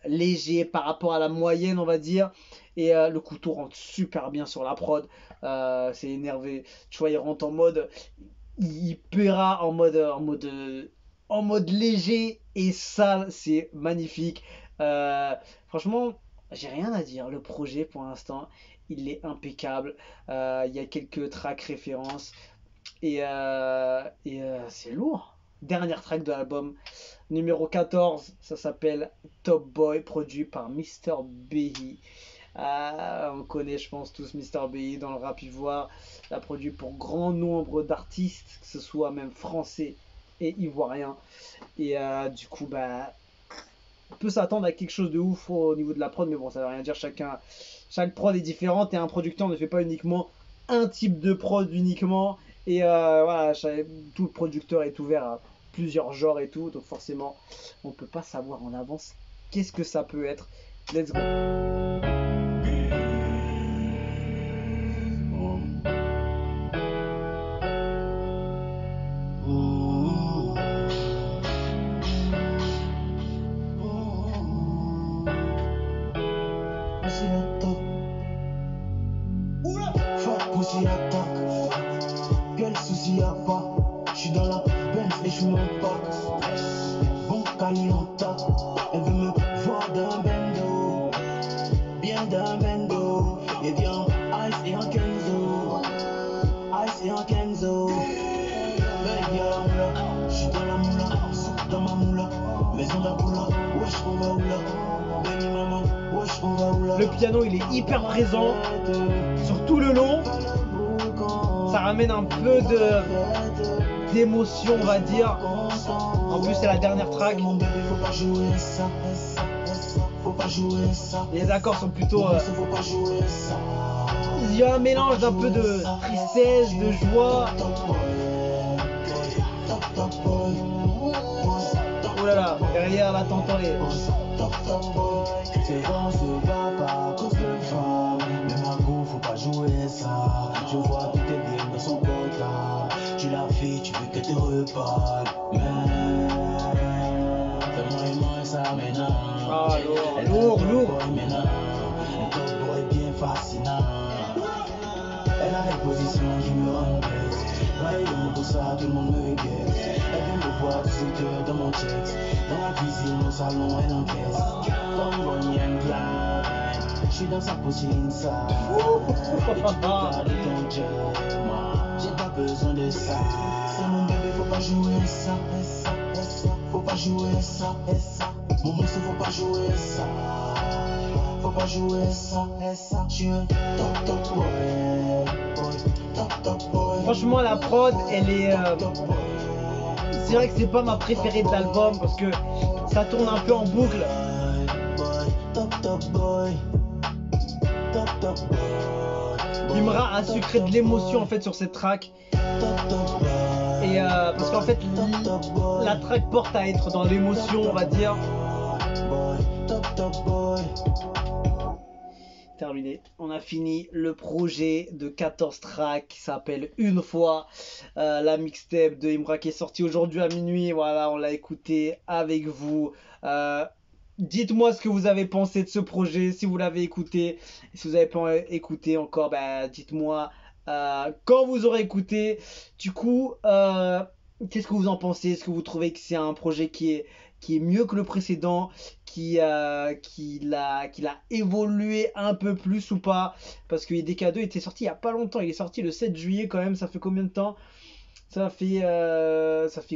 léger par rapport à la moyenne, on va dire. Et le couteau rentre super bien sur la prod. C'est énervé. Tu vois, il rentre en mode. Il paiera en mode léger et sale. C'est magnifique. Franchement, j'ai rien à dire. Le projet, pour l'instant, il est impeccable. Il y a quelques tracks références. Et c'est lourd. Dernière track de l'album, numéro 14, ça s'appelle Top Boy, produit par Mr. BI. On connaît, je pense, tous Mr. BI dans le rap ivoire. Il a produit pour grand nombre d'artistes, que ce soit même français et ivoiriens. Et du coup, on peut s'attendre à quelque chose de ouf au niveau de la prod, mais bon, ça veut rien dire. Chaque prod est différente et un producteur ne fait pas uniquement un type de prod uniquement. Et voilà, tout le producteur est ouvert à plusieurs genres et tout, donc forcément, on peut pas savoir en avance qu'est-ce que ça peut être. Let's go. Pussy attaque, quel souci y'a pas. J'suis dans la Benz et j'fume mon pack. Bon calienta, elle veut me voir d'un bendo. Bien d'un bendo. Et bien Ice et un Kenzo. Ice et un Kenzo. Baby à la moula, j'suis dans la moula. Soupe dans ma moula, maison d'Aboula. Wesh on va où là? Baby maman, wesh on va où là? Le piano il est hyper présent sur tout le long. Ça ramène un peu d'émotion, on va dire. En plus, c'est la dernière track. Les accords sont plutôt. Il y a un mélange d'un peu de tristesse, de joie. Oh là là, derrière là, t'entends les. C'est bon, se bat pas à cause de femme. Mais ma go, faut pas jouer ça. Je vois tout est bien dans son quota. Tu la fais, tu veux qu'elle te reparle. Mais fais-moi aimer ça maintenant. Ah, lourd. Un top boy bien fascinant. Elle a des positions qui me rendent bête. Raille pour ça, tout le monde me guette. Elle vient me voir 18 heures dans mon chest. Dans la cuisine, au salon, elle encaisse. Comme Bonnie and Clyde, j'suis dans sa poutine sale. Et tu peux garder ton jet, moi, j'ai pas besoin de ça. C'est mon bébé, faut pas jouer ça. Faut pas jouer ça. Mon monstre, faut pas jouer ça. Faut pas jouer ça. J'suis un top boy. Top boy. Franchement, la prod, elle est. C'est vrai que c'est pas ma préférée de l'album parce que ça tourne un peu en boucle. Imra a sucré de l'émotion en fait sur cette track. Et parce qu'en fait la track porte à être dans l'émotion, on va dire. terminé. On a fini le projet de 14 tracks qui s'appelle Une fois. La mixtape de Imra qui est sortie aujourd'hui à minuit. Voilà, on l'a écouté avec vous. Dites-moi ce que vous avez pensé de ce projet, si vous l'avez écouté. Et si vous n'avez pas écouté encore, bah, dites-moi quand vous aurez écouté. Du coup, qu'est-ce que vous en pensez? Est-ce que vous trouvez que c'est un projet qui est mieux que le précédent, qu'il a évolué un peu plus ou pas? Parce que DK2 était sorti il n'y a pas longtemps, il est sorti le 7 juillet quand même, ça fait combien de temps? Ça fait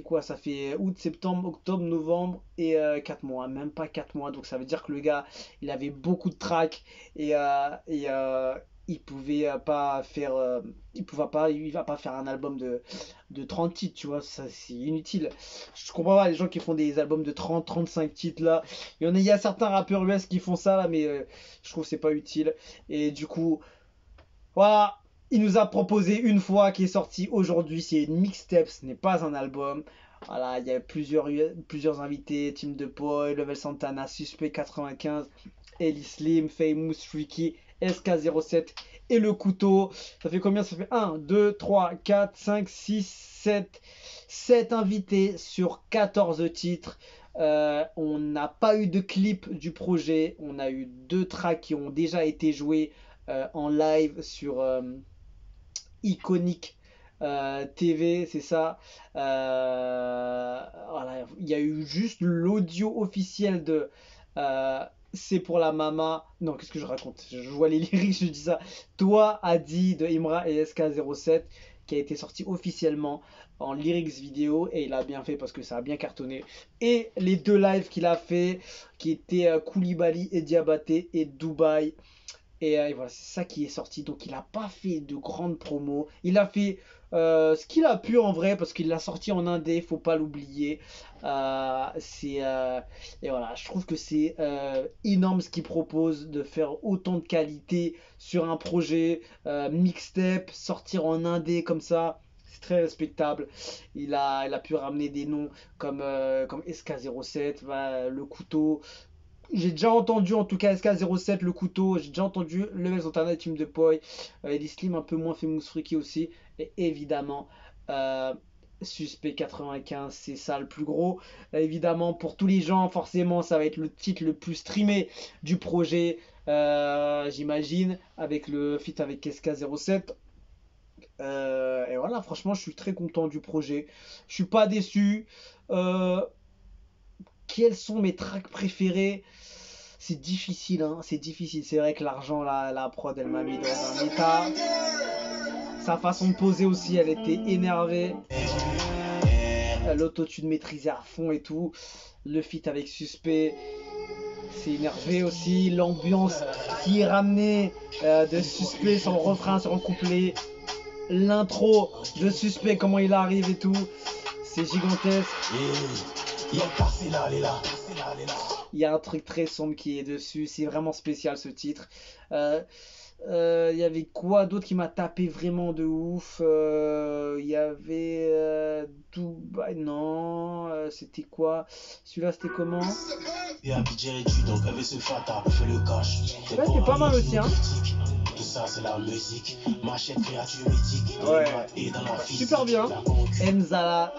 quoi? Ça fait août, septembre, octobre, novembre et 4 mois, même pas 4 mois. Donc ça veut dire que le gars, il avait beaucoup de tracks et il pouvait pas faire il va pas faire un album de 30 titres, tu vois, ça c'est inutile. Je comprends pas les gens qui font des albums de 30-35 titres là. Il y a certains rappeurs US qui font ça là, mais je trouve que c'est pas utile. Et du coup, voilà, il nous a proposé Une fois qui est sorti aujourd'hui. C'est une mixtape, ce n'est pas un album. Voilà, il y a plusieurs invités, Team de Boy, Level Santana, Suspect 95, Ellie Slim, Famous, Freaky, SK07 et Le Couteau. Ça fait combien? Ça fait 1, 2, 3, 4, 5, 6, 7. 7 invités sur 14 titres. On n'a pas eu de clip du projet. On a eu 2 tracks qui ont déjà été joués en live sur Iconic TV, c'est ça. Voilà, il y a eu juste l'audio officiel de C'est pour la mama. Non, qu'est-ce que je raconte? Je vois les lyrics, je dis ça. Toi, Adi de Imra et SK07 qui a été sorti officiellement en lyrics vidéo et il a bien fait parce que ça a bien cartonné. Et les 2 lives qu'il a fait qui étaient Koulibaly et Diabaté et Dubaï. Et voilà, c'est ça qui est sorti. Donc il n'a pas fait de grandes promos. Il a fait ce qu'il a pu en vrai parce qu'il l'a sorti en indé, faut pas l'oublier. Et voilà, je trouve que c'est énorme ce qu'il propose de faire autant de qualité sur un projet mixtape, sortir en indé comme ça. C'est très respectable. Il a pu ramener des noms comme SK07, Le Couteau. J'ai déjà entendu en tout cas SK07, Le Couteau. J'ai déjà entendu Level Santana, Team de Boy, Ellie Slim, un peu moins Famous Freaky aussi. Et évidemment, Suspect 95, c'est ça le plus gros. Évidemment, pour tous les gens, forcément, ça va être le titre le plus streamé du projet, j'imagine, avec le feat avec SK07. Et voilà, franchement, je suis très content du projet. Je suis pas déçu. Quels sont mes tracks préférés? C'est difficile, hein, c'est difficile. C'est vrai que l'argent, la prod, elle m'a mis dans un état. Sa façon de poser aussi, elle était énervée. L'autotune maîtrisée à fond et tout. Le feat avec Suspect, c'est énervé aussi. L'ambiance qui est ramenée de Suspect sur le refrain, sur le couplet. L'intro de Suspect, comment il arrive et tout. C'est gigantesque. Il y a un truc très sombre qui est dessus. C'est vraiment spécial ce titre. Il y avait quoi d'autre qui m'a tapé vraiment de ouf? Il y avait Dubaï. Non, c'était quoi? Celui-là, c'était comment? Là, c'était pas mal aussi, hein. Tout ça c'est la musique, machette créature mythique. Ouais, super bien. Zala,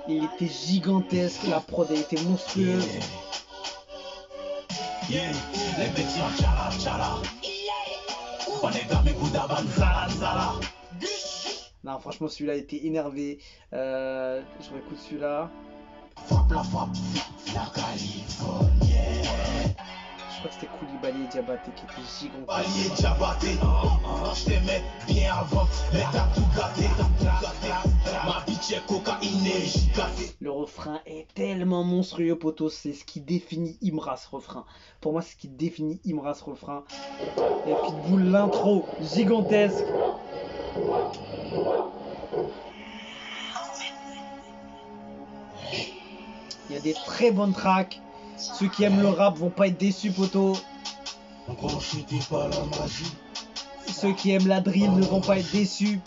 il était gigantesque, la prod elle était monstrueuse. Les petits en tchala tchala. On est gamé Goudaban zala zala. Non, franchement, celui-là était énervé. Je réécoute celui-là. Frappe la Californienne. Je crois que c'était Koulibaly et Diabaté qui était gigantesque. Koulibaly et Diabaté, je t'aimais bien avant, mais t'as tout gâté. Ma bitch est cocaïnée, j'y gâté. Le refrain est tellement monstrueux, potos. C'est ce qui définit Imra, ce refrain. Pour moi, c'est ce qui définit Imra, ce refrain. Et Pitbull, l'intro, gigantesque. Il y a des très bonnes tracks. Ceux qui aiment le rap vont pas être déçus, potos. Ceux qui aiment la drill ne vont pas être déçus.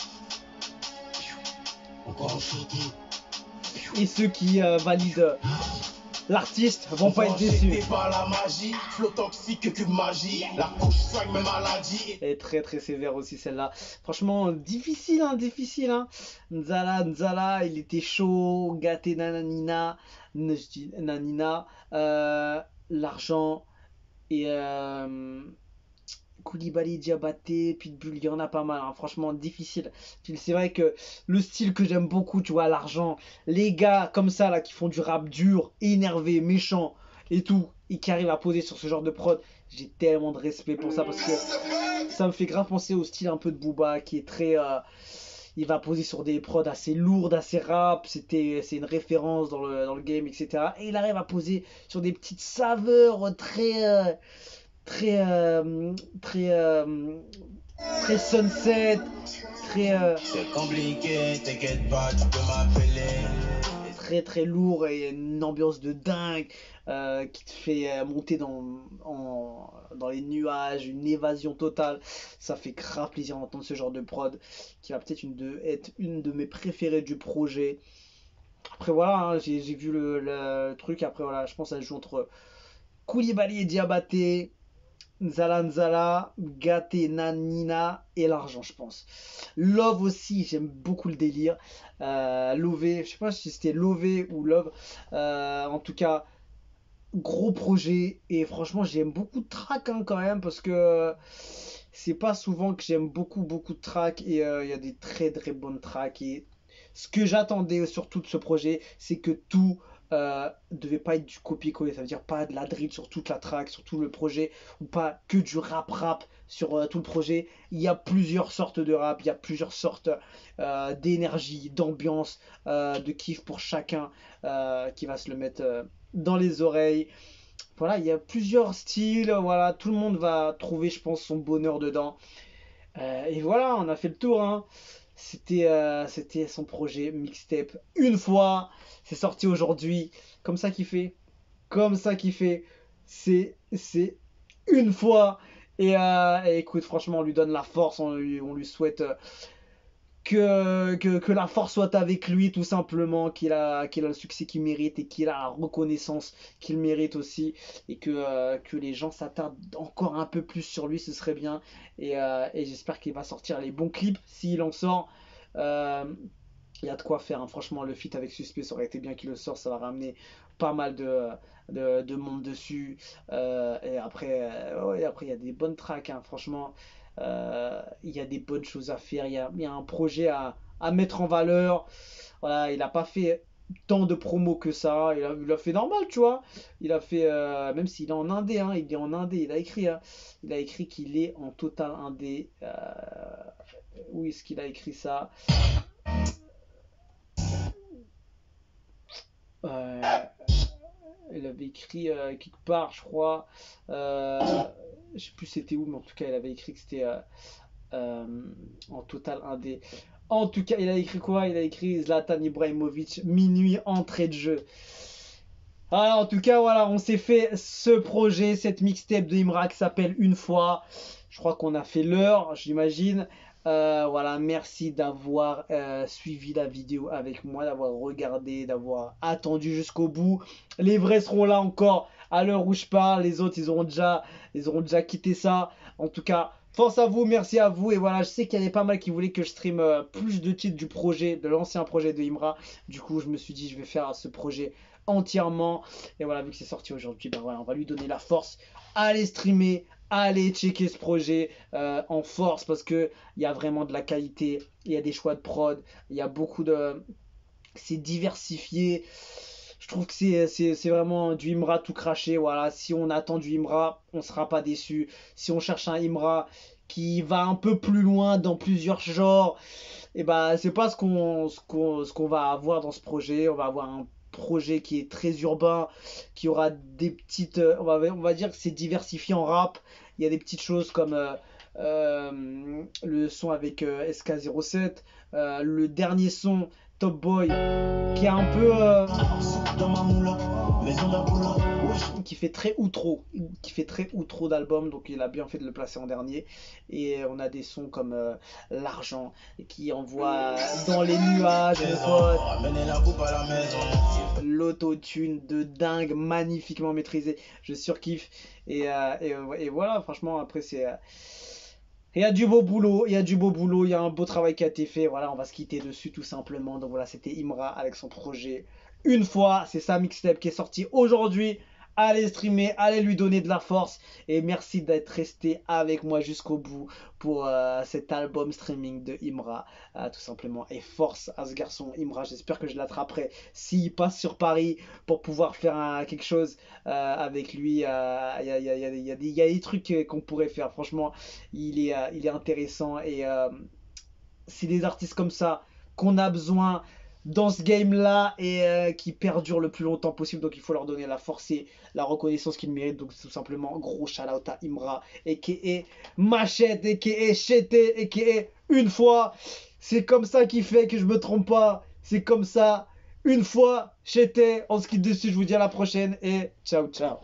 Et ceux qui valident l'artiste vont pas être déçus. J'étais pas la magie, flow toxique que magie. La couche soigne même maladie. Elle est très très sévère aussi celle-là. Franchement, difficile, difficile. Nzala, il était chaud. Gâté nananina, nanina. L'argent et Koulibaly, Diabaté, Pitbull, il y en a pas mal, franchement difficile. C'est vrai que le style que j'aime beaucoup, tu vois, l'argent, les gars comme ça là qui font du rap dur, énervé, méchant et tout, et qui arrivent à poser sur ce genre de prod, j'ai tellement de respect pour ça parce que ça me fait grave penser au style un peu de Booba qui est très il va poser sur des prods assez lourdes, assez rap, c'est une référence dans le game, etc. Et il arrive à poser sur des petites saveurs très sunset, C'est compliqué, t'inquiète pas, tu peux m'appeler. très lourd et une ambiance de dingue qui te fait monter dans les nuages, une évasion totale. Ça fait grave plaisir d'entendre ce genre de prod qui va peut-être être une de mes préférées du projet. Après voilà, j'ai vu le truc. Après voilà, je pense que ça joue entre Koulibaly et Diabaté, Nzala, Gâté, Nanina et l'argent, je pense. Love aussi, j'aime beaucoup le délire. Lové, je sais pas si c'était Lové ou Love. En tout cas, gros projet. Et franchement, j'aime beaucoup de tracks quand même parce que c'est pas souvent que j'aime beaucoup de tracks. Et il y a des très très bonnes tracks. Et ce que j'attendais surtout de ce projet, c'est que tout devait pas être du copier-coller, ça veut dire pas de la drill sur toute la track, sur tout le projet, ou pas que du rap sur tout le projet. Il y a plusieurs sortes de rap, il y a plusieurs sortes d'énergie, d'ambiance, de kiff pour chacun qui va se le mettre dans les oreilles. Voilà, il y a plusieurs styles, voilà, tout le monde va trouver, je pense, son bonheur dedans. Et voilà, on a fait le tour. C'était son projet mixtape une fois. C'est sorti aujourd'hui. Comme ça qu'il fait. C'est une fois. Et écoute, franchement, on lui donne la force. On lui souhaite que la force soit avec lui, tout simplement. Qu'il a le succès qu'il mérite et qu'il a la reconnaissance qu'il mérite aussi. Et que les gens s'attardent encore un peu plus sur lui, ce serait bien. Et j'espère qu'il va sortir les bons clips s'il en sort. Il y a de quoi faire, franchement. Le feat avec Suspect, ça aurait été bien qu'il le sorte, ça va ramener pas mal de monde dessus. Et après il y a des bonnes tracks, franchement. Il y a des bonnes choses à faire, il y a un projet à mettre en valeur. Voilà, il a pas fait tant de promos que ça, il a fait normal, tu vois. Il a fait, même s'il est en indé, il est en indé, il a écrit qu'il est en total indé. Où est-ce qu'il a écrit ça? Il avait écrit quelque part, je crois. Je sais plus c'était où, mais en tout cas, il avait écrit que c'était en total indé. En tout cas, il a écrit quoi? Il a écrit Zlatan Ibrahimovic, minuit, entrée de jeu. En tout cas, voilà, on s'est fait ce projet, cette mixtape de Imra qui s'appelle Une fois. Je crois qu'on a fait l'heure, j'imagine. Voilà, merci d'avoir suivi la vidéo avec moi, d'avoir regardé, d'avoir attendu jusqu'au bout. Les vrais seront là encore à l'heure où je parle, les autres ils auront déjà quitté ça. En tout cas, force à vous, merci à vous. Et voilà, je sais qu'il y avait pas mal qui voulaient que je stream plus de titres du projet, de l'ancien projet de Imra. Du coup, je me suis dit, je vais faire ce projet entièrement. Et voilà, vu que c'est sorti aujourd'hui, voilà, on va lui donner la force. Allez streamer, allez checker ce projet en force parce que il y a vraiment de la qualité, il y a des choix de prod, il y a beaucoup de... C'est diversifié. Je trouve que c'est vraiment du Imra tout craché. Voilà, si on attend du Imra, on sera pas déçu. Si on cherche un Imra qui va un peu plus loin dans plusieurs genres, et c'est pas ce qu'on va avoir dans ce projet. On va avoir un projet qui est très urbain, qui aura des petites... on va dire que c'est diversifié en rap. Il y a des petites choses comme le son avec SK07, le dernier son Top Boy, qui est un peu Dans ma moula, maison d'Aboula. qui fait très outro d'album, donc il a bien fait de le placer en dernier. Et on a des sons comme L'argent qui envoie dans les nuages, mon pote. Ramenez la coupe à la maison. L'autotune de dingue, magnifiquement maîtrisé, je surkiffe. Et voilà, franchement, après c'est il y a du beau boulot, il y a un beau travail qui a été fait. Voilà, on va se quitter dessus tout simplement. Donc voilà, c'était Imra avec son projet Une fois. C'est sa mixtape qui est sortie aujourd'hui. Allez streamer, allez lui donner de la force. Et merci d'être resté avec moi jusqu'au bout pour cet album streaming de Imra. Tout simplement. Et force à ce garçon Imra. J'espère que je l'attraperai s'il passe sur Paris pour pouvoir faire quelque chose avec lui. Il y a des trucs qu'on pourrait faire. Franchement, il est intéressant. Et c'est des artistes comme ça qu'on a besoin dans ce game là et qui perdurent le plus longtemps possible, donc il faut leur donner la force et la reconnaissance qu'ils méritent. Donc tout simplement gros shout out à Imra aka Machette aka Chété aka Une fois. C'est comme ça qu'il fait, que je me trompe pas, c'est comme ça. Une fois Chété. On se quitte dessus, je vous dis à la prochaine et ciao ciao.